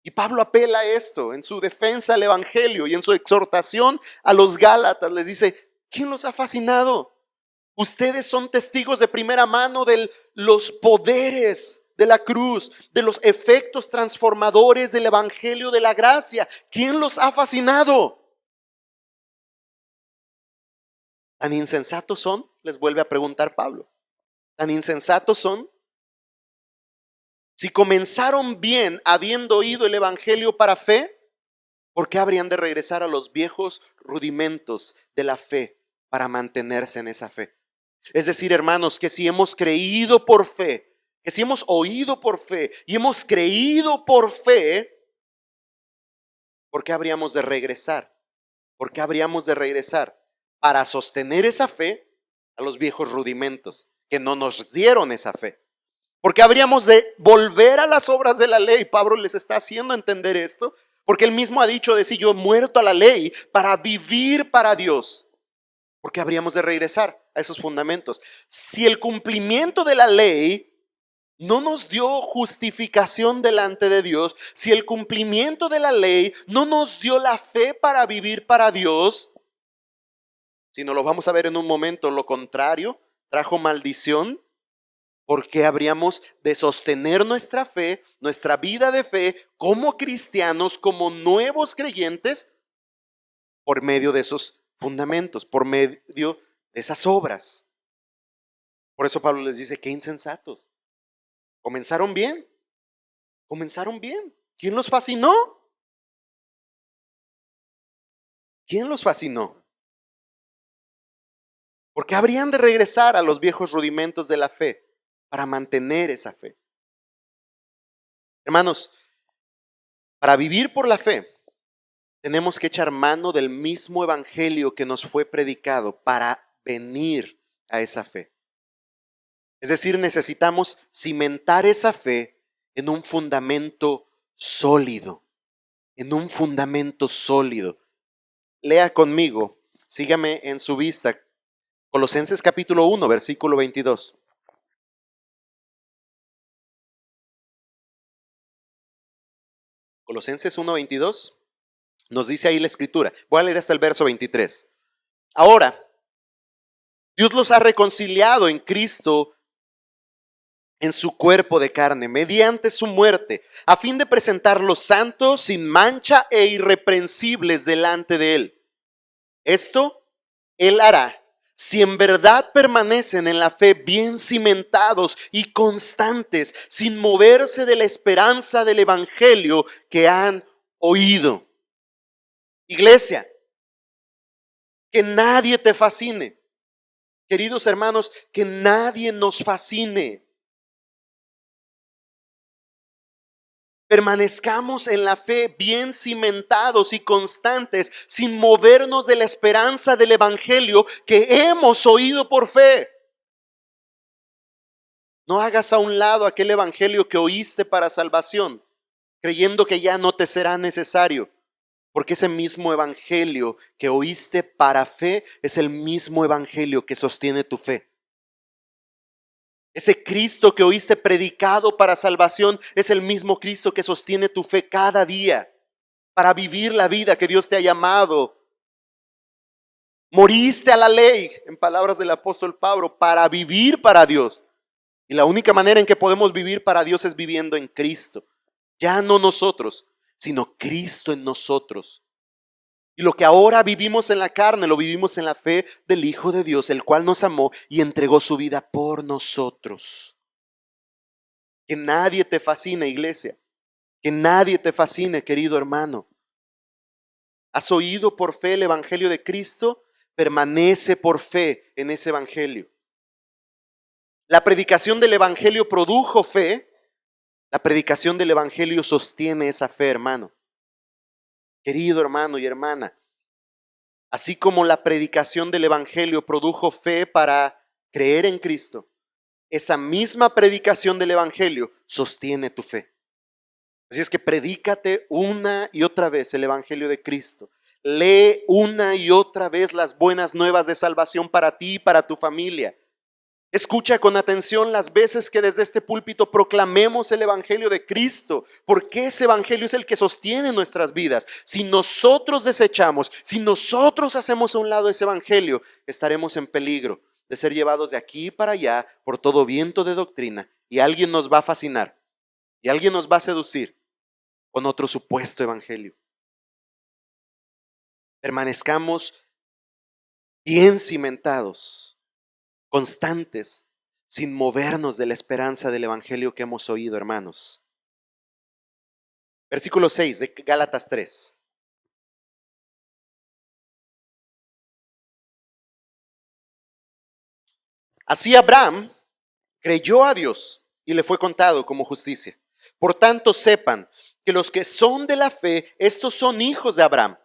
Y Pablo apela a esto en su defensa al evangelio y en su exhortación a los Gálatas. Les dice, ¿quién los ha fascinado? Ustedes son testigos de primera mano de los poderes de la cruz, de los efectos transformadores del evangelio de la gracia. ¿Quién los ha fascinado? ¿Tan insensatos son? Les vuelve a preguntar Pablo. ¿Tan insensatos son? Si comenzaron bien habiendo oído el evangelio para fe, ¿por qué habrían de regresar a los viejos rudimentos de la fe para mantenerse en esa fe? Es decir, hermanos, que si hemos creído por fe, que si hemos oído por fe y hemos creído por fe, ¿por qué habríamos de regresar? ¿Por qué habríamos de regresar para sostener esa fe a los viejos rudimentos que no nos dieron esa fe? ¿Por qué habríamos de volver a las obras de la ley? Pablo les está haciendo entender esto, porque él mismo ha dicho de sí, yo he muerto a la ley para vivir para Dios. ¿Por qué habríamos de regresar a esos fundamentos? Si el cumplimiento de la ley no nos dio justificación delante de Dios, si el cumplimiento de la ley no nos dio la fe para vivir para Dios, si no lo vamos a ver en un momento, lo contrario, trajo maldición, ¿por qué habríamos de sostener nuestra fe, nuestra vida de fe como cristianos, como nuevos creyentes, por medio de esos fundamentos, por medio de esas obras? Por eso Pablo les dice, qué insensatos. Comenzaron bien. Comenzaron bien. ¿Quién los fascinó? ¿Quién los fascinó? ¿Por qué habrían de regresar a los viejos rudimentos de la fe para mantener esa fe? Hermanos, para vivir por la fe, tenemos que echar mano del mismo evangelio que nos fue predicado para venir a esa fe. Es decir, necesitamos cimentar esa fe en un fundamento sólido, en un fundamento sólido. Lea conmigo, sígame en su vista, Colosenses capítulo 1, versículo 22. Colosenses 1, 22, nos dice ahí la escritura. Voy a leer hasta el verso 23. Ahora, Dios los ha reconciliado en Cristo en su cuerpo de carne, mediante su muerte, a fin de presentarlos santos, sin mancha e irreprensibles delante de Él. Esto Él hará si en verdad permanecen en la fe bien cimentados y constantes, sin moverse de la esperanza del evangelio que han oído. Iglesia, que nadie te fascine. Queridos hermanos, que nadie nos fascine. Permanezcamos en la fe bien cimentados y constantes, sin movernos de la esperanza del evangelio que hemos oído por fe. No hagas a un lado aquel evangelio que oíste para salvación, creyendo que ya no te será necesario, porque ese mismo evangelio que oíste para fe es el mismo evangelio que sostiene tu fe. Ese Cristo que oíste predicado para salvación es el mismo Cristo que sostiene tu fe cada día para vivir la vida que Dios te ha llamado. Moriste a la ley, en palabras del apóstol Pablo, para vivir para Dios. Y la única manera en que podemos vivir para Dios es viviendo en Cristo. Ya no nosotros, sino Cristo en nosotros. Y lo que ahora vivimos en la carne, lo vivimos en la fe del Hijo de Dios, el cual nos amó y entregó su vida por nosotros. Que nadie te fascine, iglesia. Que nadie te fascine, querido hermano. ¿Has oído por fe el evangelio de Cristo? Permanece por fe en ese evangelio. La predicación del evangelio produjo fe. La predicación del evangelio sostiene esa fe, hermano. Querido hermano y hermana, así como la predicación del evangelio produjo fe para creer en Cristo, esa misma predicación del evangelio sostiene tu fe. Así es que predícate una y otra vez el evangelio de Cristo. Lee una y otra vez las buenas nuevas de salvación para ti y para tu familia. Escucha con atención las veces que desde este púlpito proclamemos el evangelio de Cristo, porque ese evangelio es el que sostiene nuestras vidas. Si nosotros desechamos, si nosotros hacemos a un lado ese evangelio, estaremos en peligro de ser llevados de aquí para allá por todo viento de doctrina, y alguien nos va a fascinar y alguien nos va a seducir con otro supuesto evangelio. Permanezcamos bien cimentados, constantes, sin movernos de la esperanza del evangelio que hemos oído, hermanos. Versículo 6 de Gálatas 3. Así Abraham creyó a Dios y le fue contado como justicia. Por tanto, sepan que los que son de la fe, estos son hijos de Abraham.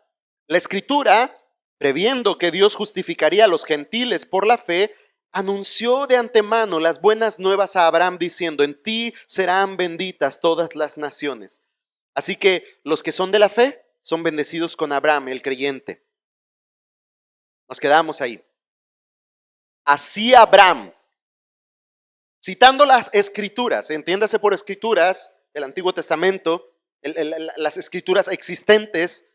La Escritura, previendo que Dios justificaría a los gentiles por la fe, anunció de antemano las buenas nuevas a Abraham diciendo: en ti serán benditas todas las naciones. Así que los que son de la fe son bendecidos con Abraham, el creyente. Nos quedamos ahí. Así Abraham, citando las escrituras, entiéndase por escrituras, el Antiguo Testamento, las escrituras existentes,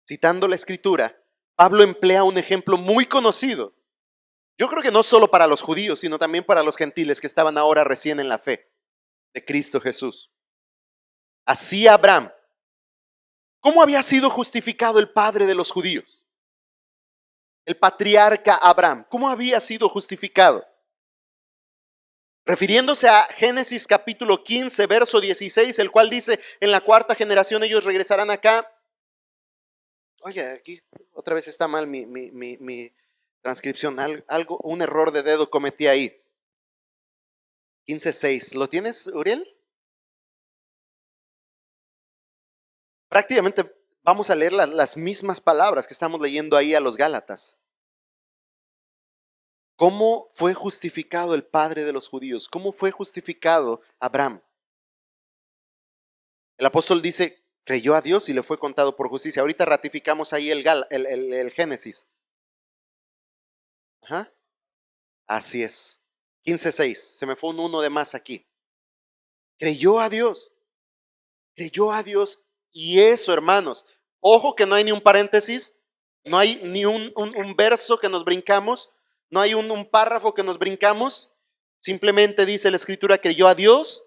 citando la escritura, Pablo emplea un ejemplo muy conocido. Yo creo que no solo para los judíos, sino también para los gentiles que estaban ahora recién en la fe de Cristo Jesús. Así Abraham, ¿cómo había sido justificado el padre de los judíos? El patriarca Abraham, ¿cómo había sido justificado? Refiriéndose a Génesis capítulo 15, verso 16, el cual dice: en la cuarta generación ellos regresarán acá. Oye, aquí otra vez está mal mi transcripción. Algo, un error de dedo cometí ahí. 15:6. ¿Lo tienes, Uriel? Prácticamente Vamos a leer las mismas palabras que estamos leyendo ahí a los Gálatas. ¿Cómo fue justificado el padre de los judíos? ¿Cómo fue justificado Abraham? El apóstol dice, creyó a Dios y le fue contado por justicia. Ahorita ratificamos ahí el Génesis. Ajá. Así es. 15:6. Se me fue un uno de más aquí. Creyó a Dios. Creyó a Dios. Y eso, hermanos. Ojo que no hay ni un paréntesis. No hay ni un verso que nos brincamos. No hay un párrafo que nos brincamos. Simplemente dice la escritura, creyó a Dios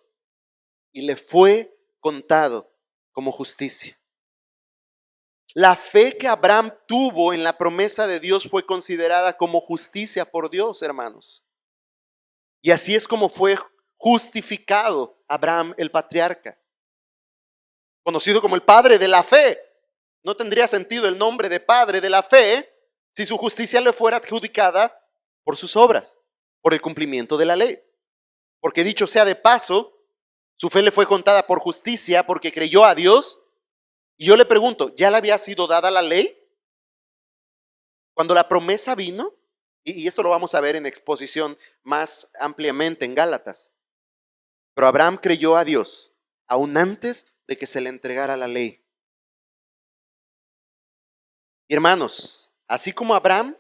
y le fue contado como justicia. La fe que Abraham tuvo en la promesa de Dios fue considerada como justicia por Dios, hermanos. Y así es como fue justificado Abraham el patriarca, conocido como el padre de la fe. No tendría sentido el nombre de padre de la fe si su justicia le fuera adjudicada por sus obras, por el cumplimiento de la ley. Porque dicho sea de paso, su fe le fue contada por justicia porque creyó a Dios. Y yo le pregunto, ¿ya le había sido dada la ley? Cuando la promesa vino, y esto lo vamos a ver en exposición más ampliamente en Gálatas, pero Abraham creyó a Dios aún antes de que se le entregara la ley. Y hermanos, así como Abraham,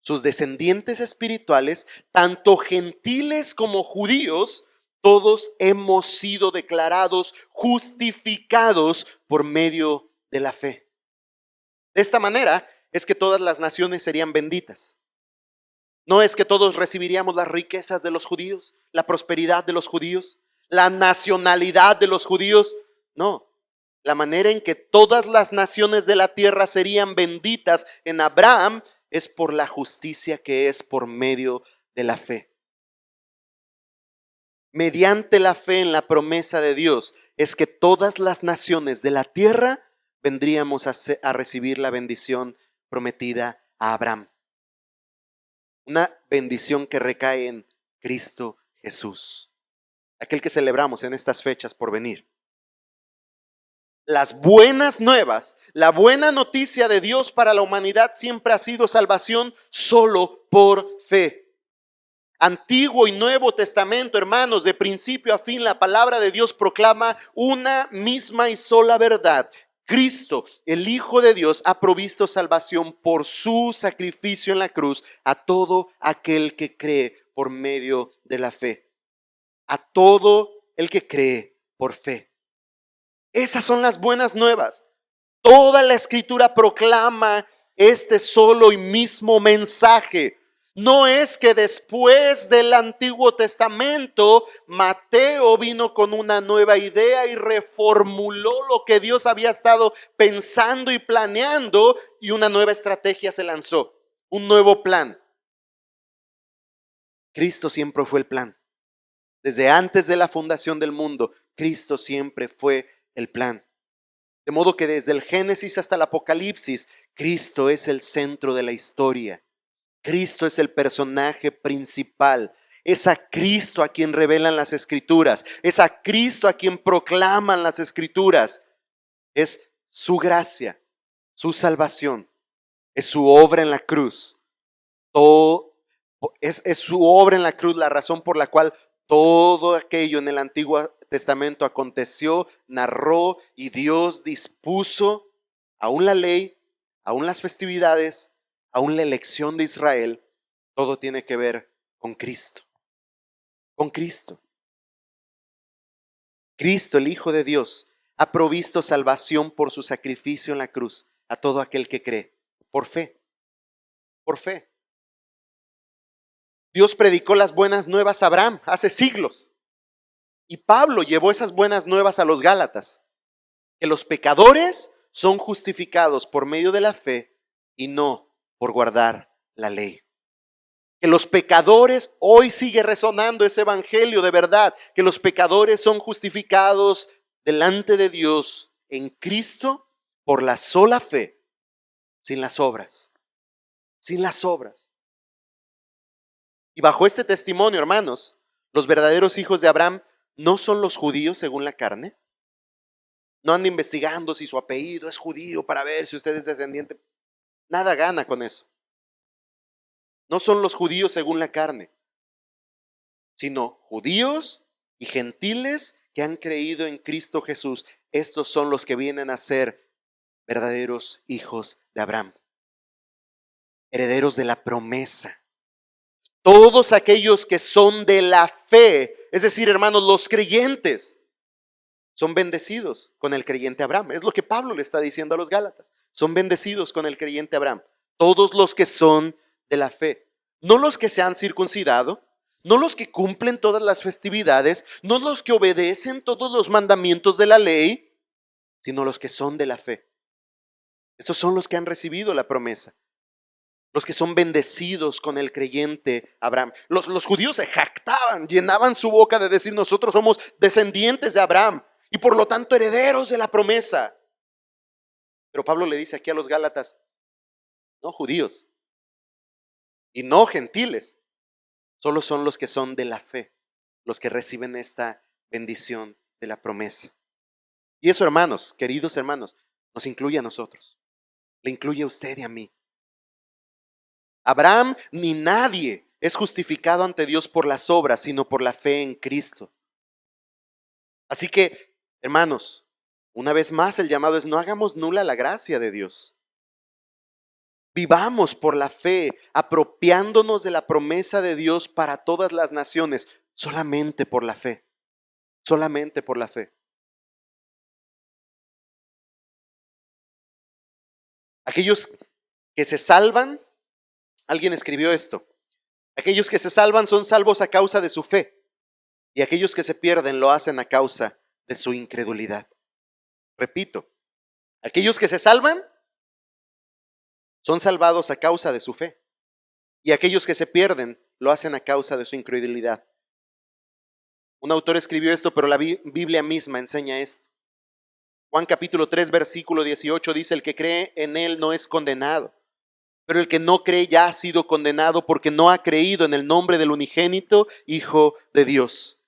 sus descendientes espirituales, tanto gentiles como judíos, todos hemos sido declarados justificados por medio de la fe. De esta manera es que todas las naciones serían benditas. No es que todos recibiríamos las riquezas de los judíos, la prosperidad de los judíos, la nacionalidad de los judíos. No, la manera en que todas las naciones de la tierra serían benditas en Abraham es por la justicia que es por medio de la fe. Mediante la fe en la promesa de Dios es que todas las naciones de la tierra vendríamos a recibir la bendición prometida a Abraham. Una bendición que recae en Cristo Jesús, aquel que celebramos en estas fechas por venir. Las buenas nuevas, la buena noticia de Dios para la humanidad siempre ha sido salvación solo por fe. Antiguo y Nuevo Testamento, hermanos, de principio a fin, la palabra de Dios proclama una misma y sola verdad. Cristo, el Hijo de Dios, ha provisto salvación por su sacrificio en la cruz a todo aquel que cree por medio de la fe. A todo el que cree por fe. Esas son las buenas nuevas. Toda la Escritura proclama este solo y mismo mensaje. No es que después del Antiguo Testamento Mateo vino con una nueva idea y reformuló lo que Dios había estado pensando y planeando y una nueva estrategia se lanzó, un nuevo plan. Cristo siempre fue el plan. Desde antes de la fundación del mundo, Cristo siempre fue el plan. De modo que desde el Génesis hasta el Apocalipsis, Cristo es el centro de la historia. Cristo es el personaje principal. Es a Cristo a quien revelan las Escrituras. Es a Cristo a quien proclaman las Escrituras. Es su gracia, su salvación. Es su obra en la cruz. Es su obra en la cruz la razón por la cual todo aquello en el Antiguo Testamento aconteció, narró y Dios dispuso, aún la ley, aún las festividades, aún la elección de Israel, todo tiene que ver con Cristo. Con Cristo. Cristo, el Hijo de Dios, ha provisto salvación por su sacrificio en la cruz a todo aquel que cree, por fe, por fe. Dios predicó las buenas nuevas a Abraham hace siglos. Y Pablo llevó esas buenas nuevas a los Gálatas, que los pecadores son justificados por medio de la fe y no por guardar la ley. Que los pecadores, hoy sigue resonando ese evangelio de verdad, que los pecadores son justificados delante de Dios en Cristo por la sola fe, sin las obras, sin las obras. Y bajo este testimonio, hermanos, los verdaderos hijos de Abraham no son los judíos según la carne, No anda investigando si su apellido es judío para ver si usted es descendiente. Nada gana con eso. No son los judíos según la carne, sino judíos y gentiles que han creído en Cristo Jesús. Estos son los que vienen a ser verdaderos hijos de Abraham, herederos de la promesa. Todos aquellos que son de la fe, es decir, hermanos, los creyentes, son bendecidos con el creyente Abraham. Es lo que Pablo le está diciendo a los Gálatas. Son bendecidos con el creyente Abraham. Todos los que son de la fe. No los que se han circuncidado, no los que cumplen todas las festividades, no los que obedecen todos los mandamientos de la ley, sino los que son de la fe. Estos son los que han recibido la promesa. Los que son bendecidos con el creyente Abraham. Los judíos se jactaban, llenaban su boca de decir: nosotros somos descendientes de Abraham y por lo tanto herederos de la promesa. Pero Pablo le dice aquí a los Gálatas: no judíos y no gentiles, solo son los que son de la fe, los que reciben esta bendición de la promesa. Y eso, hermanos, queridos hermanos, nos incluye a nosotros, le incluye a usted y a mí. Abraham ni nadie es justificado ante Dios por las obras, sino por la fe en Cristo. Así que, hermanos, una vez más el llamado es: no hagamos nula la gracia de Dios. Vivamos por la fe, apropiándonos de la promesa de Dios para todas las naciones, solamente por la fe, solamente por la fe. Aquellos que se salvan, alguien escribió esto: aquellos que se salvan son salvos a causa de su fe, y aquellos que se pierden lo hacen a causa de su incredulidad. Repito, aquellos que se salvan son salvados a causa de su fe, y aquellos que se pierden lo hacen a causa de su incredulidad. Un autor escribió esto, pero la Biblia misma enseña esto. Juan capítulo 3, versículo 18 dice: el que cree en él no es condenado, pero el que no cree ya ha sido condenado porque no ha creído en el nombre del unigénito Hijo de Dios.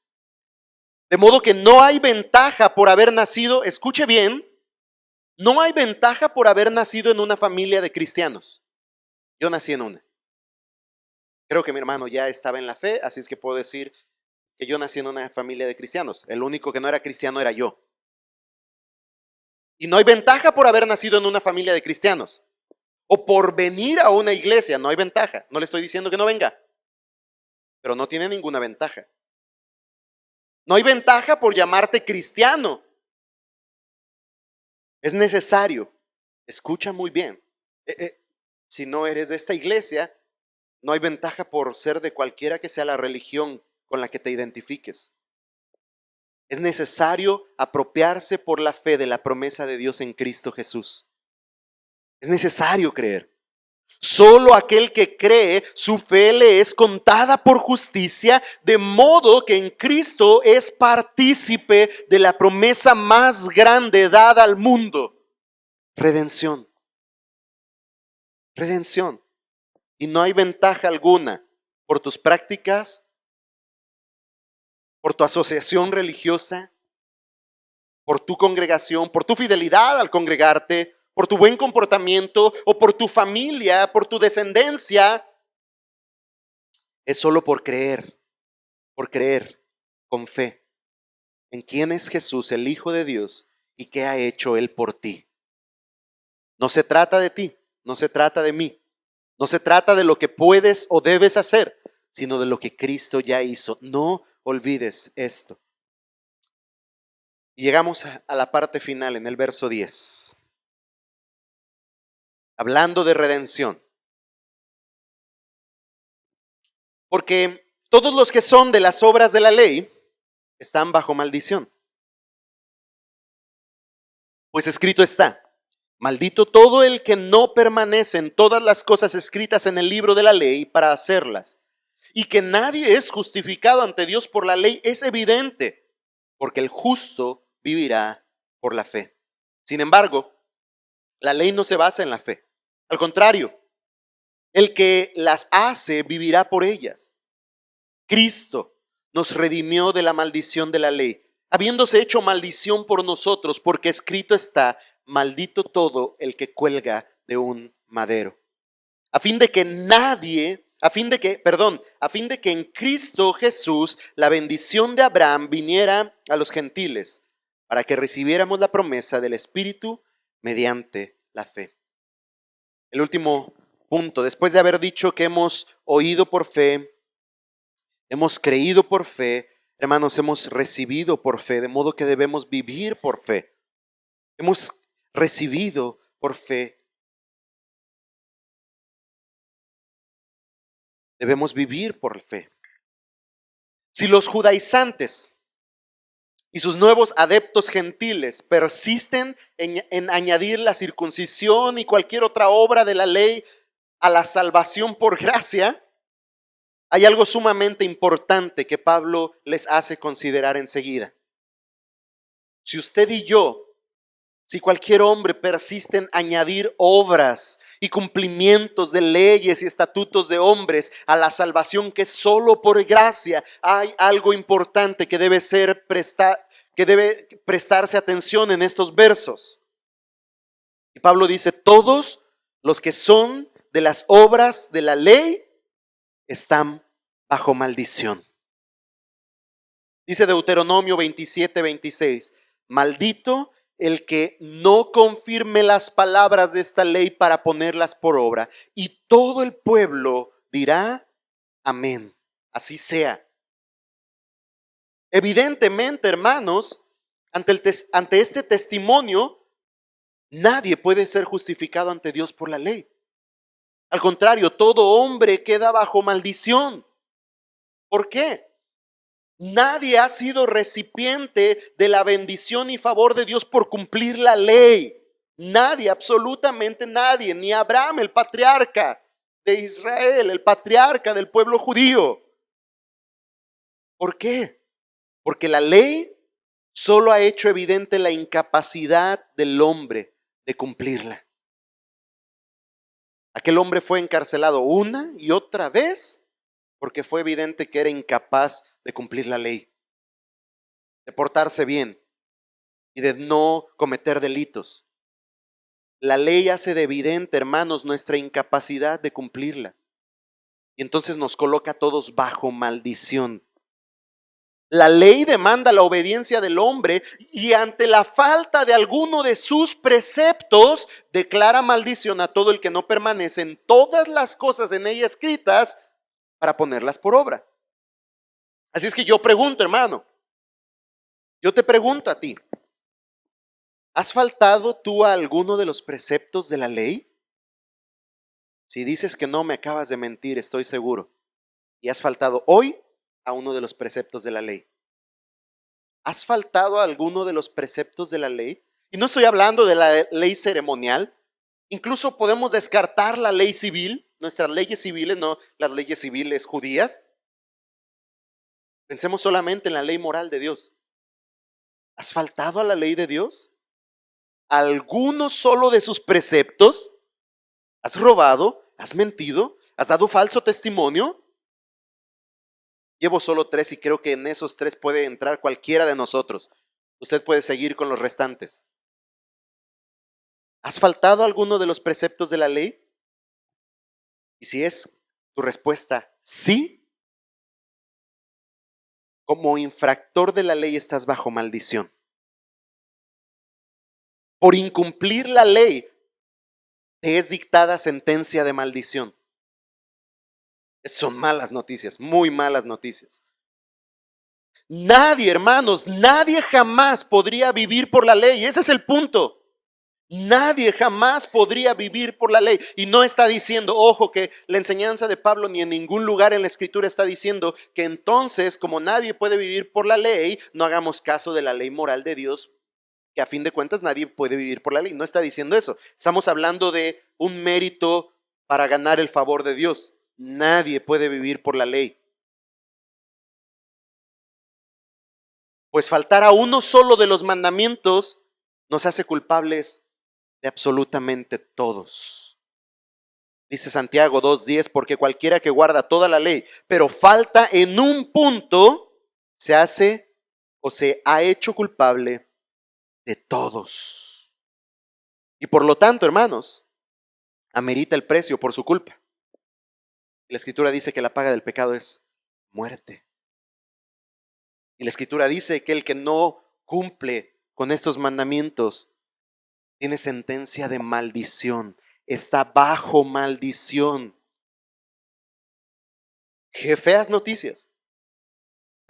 De modo que no hay ventaja por haber nacido, escuche bien, no hay ventaja por haber nacido en una familia de cristianos. Yo nací en una. Creo que mi hermano ya estaba en la fe, así es que puedo decir que yo nací en una familia de cristianos. El único que no era cristiano era yo. Y no hay ventaja por haber nacido en una familia de cristianos o por venir a una iglesia. No hay ventaja. No le estoy diciendo que no venga, pero no tiene ninguna ventaja. No hay ventaja por llamarte cristiano. Es necesario, escucha muy bien, si no eres de esta iglesia, no hay ventaja por ser de cualquiera que sea la religión con la que te identifiques. Es necesario apropiarse por la fe de la promesa de Dios en Cristo Jesús. Es necesario creer. Solo aquel que cree, su fe le es contada por justicia, de modo que en Cristo es partícipe de la promesa más grande dada al mundo: redención. Redención. Y no hay ventaja alguna por tus prácticas, por tu asociación religiosa, por tu congregación, por tu fidelidad al congregarte, por tu buen comportamiento o por tu familia, por tu descendencia. Es solo por creer con fe en quién es Jesús, el Hijo de Dios, y qué ha hecho Él por ti. No se trata de ti, no se trata de mí, no se trata de lo que puedes o debes hacer, sino de lo que Cristo ya hizo. No olvides esto. Y llegamos a la parte final en el verso 10. Hablando de redención. Porque todos los que son de las obras de la ley están bajo maldición. Pues escrito está: maldito todo el que no permanece en todas las cosas escritas en el libro de la ley para hacerlas. Y que nadie es justificado ante Dios por la ley es evidente, porque el justo vivirá por la fe. Sin embargo, la ley no se basa en la fe. Al contrario, el que las hace vivirá por ellas. Cristo nos redimió de la maldición de la ley, habiéndose hecho maldición por nosotros, porque escrito está, maldito todo el que cuelga de un madero. A fin de que en Cristo Jesús la bendición de Abraham viniera a los gentiles, para que recibiéramos la promesa del Espíritu mediante la fe. El último punto, después de haber dicho que hemos oído por fe, hemos creído por fe, hermanos, hemos recibido por fe, de modo que debemos vivir por fe. Hemos recibido por fe. Debemos vivir por fe. Si los judaizantes y sus nuevos adeptos gentiles persisten en añadir la circuncisión y cualquier otra obra de la ley a la salvación por gracia, hay algo sumamente importante que Pablo les hace considerar enseguida. Si usted y yo, si cualquier hombre persiste en añadir obras y cumplimientos de leyes y estatutos de hombres a la salvación que es solo por gracia, hay algo importante que debe prestarse atención en estos versos. Y Pablo dice, todos los que son de las obras de la ley están bajo maldición. Dice Deuteronomio 27:26, maldito el que no confirme las palabras de esta ley para ponerlas por obra. Y todo el pueblo dirá, amén. Así sea. Evidentemente, hermanos, ante este testimonio, nadie puede ser justificado ante Dios por la ley. Al contrario, todo hombre queda bajo maldición. ¿Por qué? Nadie ha sido recipiente de la bendición y favor de Dios por cumplir la ley. Nadie, absolutamente nadie, ni Abraham, el patriarca de Israel, el patriarca del pueblo judío. ¿Por qué? Porque la ley solo ha hecho evidente la incapacidad del hombre de cumplirla. Aquel hombre fue encarcelado una y otra vez porque fue evidente que era incapaz de cumplir la ley, de portarse bien y de no cometer delitos. La ley hace de evidente, hermanos, nuestra incapacidad de cumplirla. Y entonces nos coloca a todos bajo maldición. La ley demanda la obediencia del hombre y ante la falta de alguno de sus preceptos declara maldición a todo el que no permanece en todas las cosas en ella escritas para ponerlas por obra. Así es que yo pregunto, hermano, yo te pregunto a ti, ¿has faltado tú a alguno de los preceptos de la ley? Si dices que no, me acabas de mentir, estoy seguro. Y has faltado hoy a uno de los preceptos de la ley. ¿Has faltado a alguno de los preceptos de la ley? Y no estoy hablando de la ley ceremonial. Incluso podemos descartar la ley civil, nuestras leyes civiles, no las leyes civiles judías. Pensemos solamente en la ley moral de Dios. ¿Has faltado a la ley de Dios? ¿Alguno solo de sus preceptos? ¿Has robado? ¿Has mentido? ¿Has dado falso testimonio? Llevo solo 3 y creo que en esos 3 puede entrar cualquiera de nosotros. Usted puede seguir con los restantes. ¿Has faltado a alguno de los preceptos de la ley? Y si es tu respuesta sí, como infractor de la ley estás bajo maldición. Por incumplir la ley te es dictada sentencia de maldición. Son malas noticias, muy malas noticias. Nadie, hermanos, nadie jamás podría vivir por la ley. Ese es el punto. Nadie jamás podría vivir por la ley. Y no está diciendo, ojo, que la enseñanza de Pablo ni en ningún lugar en la escritura está diciendo que entonces, como nadie puede vivir por la ley, no hagamos caso de la ley moral de Dios, que a fin de cuentas nadie puede vivir por la ley. No está diciendo eso. Estamos hablando de un mérito para ganar el favor de Dios. Nadie puede vivir por la ley. Pues faltar a uno solo de los mandamientos nos hace culpables de absolutamente todos. Dice Santiago 2:10, porque cualquiera que guarda toda la ley, pero falta en un punto, se hace o se ha hecho culpable de todos. Y por lo tanto, hermanos, amerita el precio por su culpa. Y la Escritura dice que la paga del pecado es muerte. Y la Escritura dice que el que no cumple con estos mandamientos tiene sentencia de maldición, está bajo maldición. Qué feas noticias.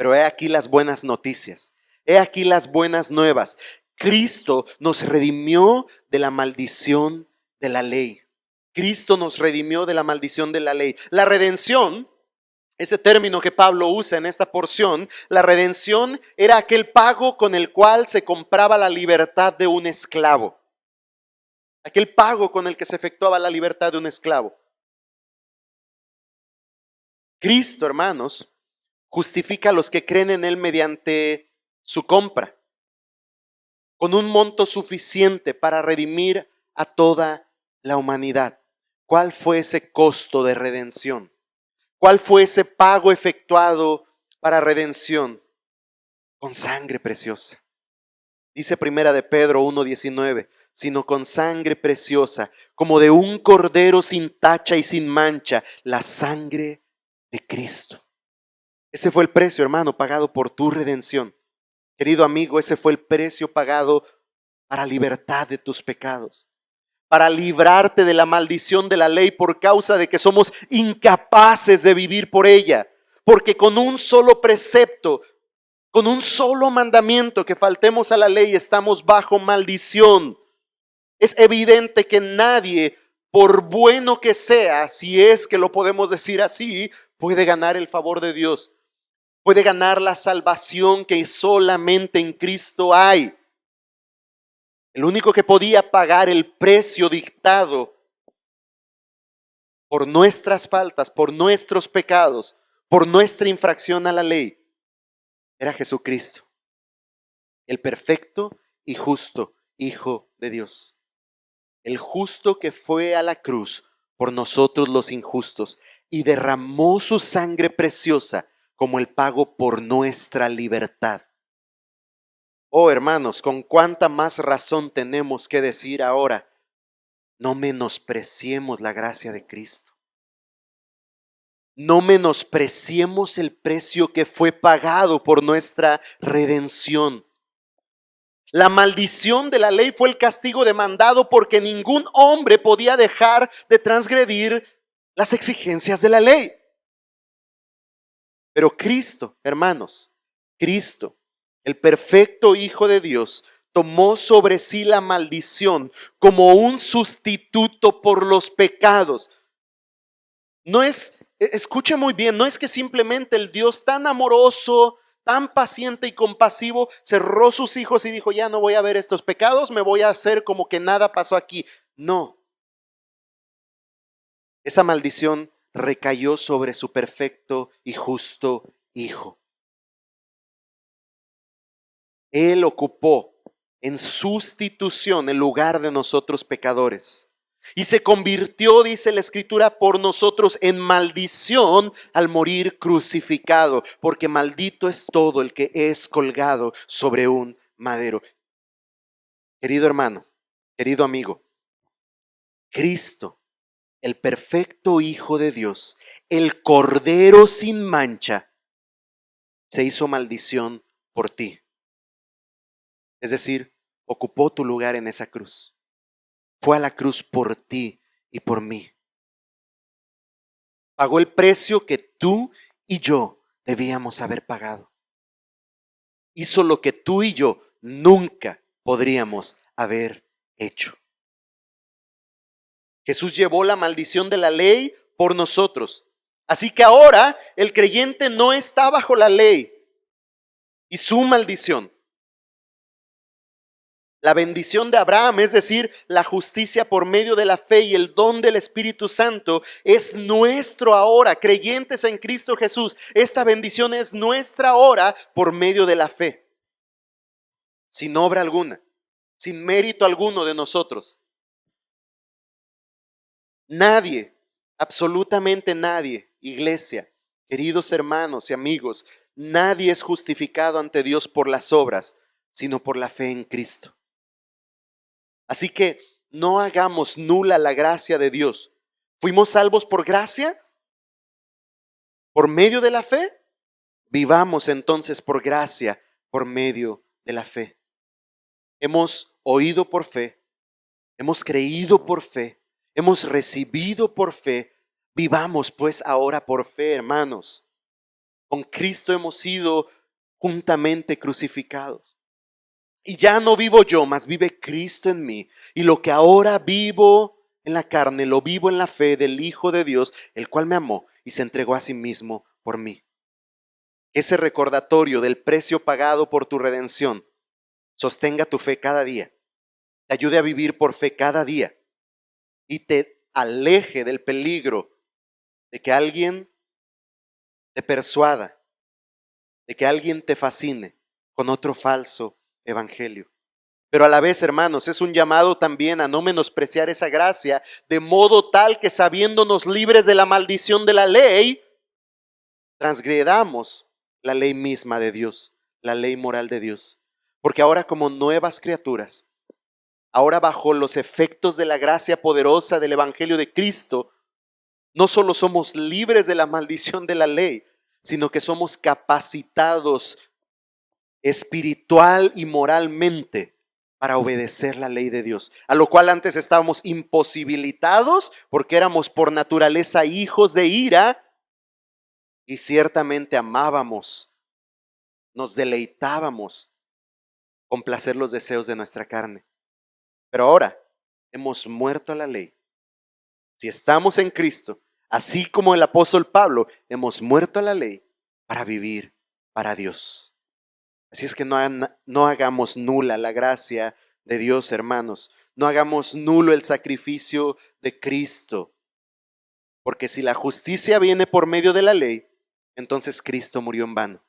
Pero he aquí las buenas noticias. He aquí las buenas nuevas. Cristo nos redimió de la maldición de la ley. Cristo nos redimió de la maldición de la ley. La redención, ese término que Pablo usa en esta porción, la redención era aquel pago con el cual se compraba la libertad de un esclavo. Aquel pago con el que se efectuaba la libertad de un esclavo. Cristo, hermanos, justifica a los que creen en Él mediante su compra, con un monto suficiente para redimir a toda la humanidad. ¿Cuál fue ese costo de redención? ¿Cuál fue ese pago efectuado para redención? Con sangre preciosa. Dice Primera de Pedro 1:19, sino con sangre preciosa, como de un cordero sin tacha y sin mancha, la sangre de Cristo. Ese fue el precio, hermano, pagado por tu redención. Querido amigo, ese fue el precio pagado para libertad de tus pecados, para librarte de la maldición de la ley por causa de que somos incapaces de vivir por ella. Porque con un solo precepto, con un solo mandamiento que faltemos a la ley, estamos bajo maldición. Es evidente que nadie, por bueno que sea, si es que lo podemos decir así, puede ganar el favor de Dios. Puede ganar la salvación que solamente en Cristo hay. El único que podía pagar el precio dictado por nuestras faltas, por nuestros pecados, por nuestra infracción a la ley, era Jesucristo, el perfecto y justo Hijo de Dios. El justo que fue a la cruz por nosotros los injustos y derramó su sangre preciosa como el pago por nuestra libertad. Oh hermanos, con cuánta más razón tenemos que decir ahora, no menospreciemos la gracia de Cristo. No menospreciemos el precio que fue pagado por nuestra redención. La maldición de la ley fue el castigo demandado porque ningún hombre podía dejar de transgredir las exigencias de la ley. Pero Cristo, hermanos, Cristo, el perfecto Hijo de Dios, tomó sobre sí la maldición como un sustituto por los pecados. No es, escuche muy bien, no es que simplemente el Dios tan amoroso, tan paciente y compasivo cerró sus hijos y dijo, ya no voy a ver estos pecados, me voy a hacer como que nada pasó aquí. No. Esa maldición recayó sobre su perfecto y justo Hijo. Él ocupó en sustitución el lugar de nosotros pecadores. Y se convirtió, dice la Escritura, por nosotros en maldición al morir crucificado, porque maldito es todo el que es colgado sobre un madero. Querido hermano, querido amigo, Cristo, el perfecto Hijo de Dios, el Cordero sin mancha, se hizo maldición por ti. Es decir, ocupó tu lugar en esa cruz. Fue a la cruz por ti y por mí. Pagó el precio que tú y yo debíamos haber pagado. Hizo lo que tú y yo nunca podríamos haber hecho. Jesús llevó la maldición de la ley por nosotros. Así que ahora el creyente no está bajo la ley y su maldición. La bendición de Abraham, es decir, la justicia por medio de la fe y el don del Espíritu Santo, es nuestro ahora, creyentes en Cristo Jesús. Esta bendición es nuestra ahora por medio de la fe, sin obra alguna, sin mérito alguno de nosotros. Nadie, absolutamente nadie, iglesia, queridos hermanos y amigos, nadie es justificado ante Dios por las obras, sino por la fe en Cristo. Así que no hagamos nula la gracia de Dios. ¿Fuimos salvos por gracia? ¿Por medio de la fe? Vivamos entonces por gracia, por medio de la fe. Hemos oído por fe, hemos creído por fe, hemos recibido por fe. Vivamos pues ahora por fe, hermanos. Con Cristo hemos sido juntamente crucificados. Y ya no vivo yo, mas vive Cristo en mí. Y lo que ahora vivo en la carne, lo vivo en la fe del Hijo de Dios, el cual me amó y se entregó a sí mismo por mí. Ese recordatorio del precio pagado por tu redención sostenga tu fe cada día, te ayude a vivir por fe cada día y te aleje del peligro de que alguien te persuada, de que alguien te fascine con otro falso evangelio. Pero a la vez, hermanos, es un llamado también a no menospreciar esa gracia, de modo tal que sabiéndonos libres de la maldición de la ley, transgredamos la ley misma de Dios, la ley moral de Dios. Porque ahora como nuevas criaturas, ahora bajo los efectos de la gracia poderosa del Evangelio de Cristo, no solo somos libres de la maldición de la ley, sino que somos capacitados espiritual y moralmente para obedecer la ley de Dios, a lo cual antes estábamos imposibilitados porque éramos por naturaleza hijos de ira y ciertamente amábamos, nos deleitábamos con placer los deseos de nuestra carne. Pero ahora hemos muerto a la ley. Si estamos en Cristo, así como el apóstol Pablo, hemos muerto a la ley para vivir para Dios. Así es que no hagamos nula la gracia de Dios, hermanos. No hagamos nulo el sacrificio de Cristo. Porque si la justicia viene por medio de la ley, entonces Cristo murió en vano.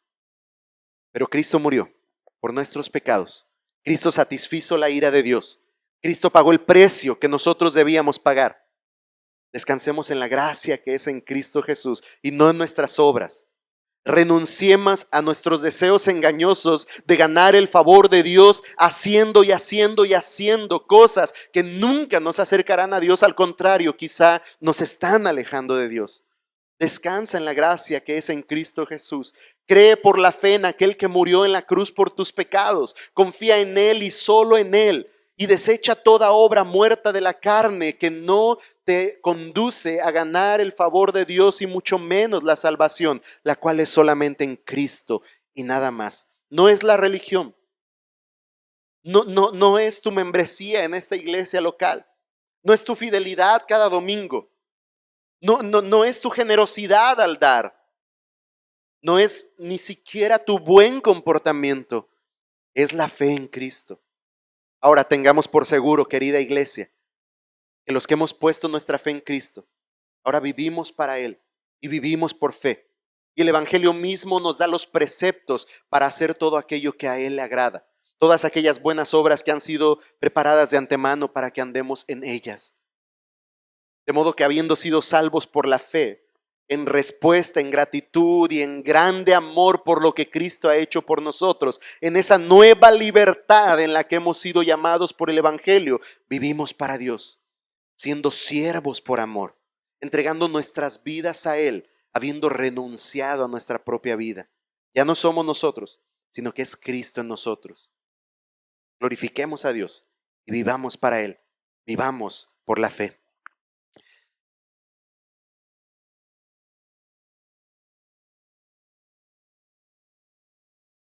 Pero Cristo murió por nuestros pecados. Cristo satisfizo la ira de Dios. Cristo pagó el precio que nosotros debíamos pagar. Descansemos en la gracia que es en Cristo Jesús y no en nuestras obras. Renunciemos a nuestros deseos engañosos de ganar el favor de Dios haciendo y haciendo y haciendo cosas que nunca nos acercarán a Dios. Al contrario, quizá nos están alejando de Dios. Descansa en la gracia que es en Cristo Jesús. Cree por la fe en aquel que murió en la cruz por tus pecados. Confía en Él y solo en Él. Y desecha toda obra muerta de la carne que no te conduce a ganar el favor de Dios y mucho menos la salvación, la cual es solamente en Cristo y nada más. No es la religión. No es tu membresía en esta iglesia local. No es tu fidelidad cada domingo. No es tu generosidad al dar. No es ni siquiera tu buen comportamiento. Es la fe en Cristo. Ahora tengamos por seguro, querida iglesia, que los que hemos puesto nuestra fe en Cristo, ahora vivimos para Él y vivimos por fe. Y el Evangelio mismo nos da los preceptos para hacer todo aquello que a Él le agrada. Todas aquellas buenas obras que han sido preparadas de antemano para que andemos en ellas. De modo que habiendo sido salvos por la fe, en respuesta, en gratitud y en grande amor por lo que Cristo ha hecho por nosotros, en esa nueva libertad en la que hemos sido llamados por el Evangelio, vivimos para Dios, siendo siervos por amor, entregando nuestras vidas a Él, habiendo renunciado a nuestra propia vida. Ya no somos nosotros, sino que es Cristo en nosotros. Glorifiquemos a Dios y vivamos para Él, vivamos por la fe.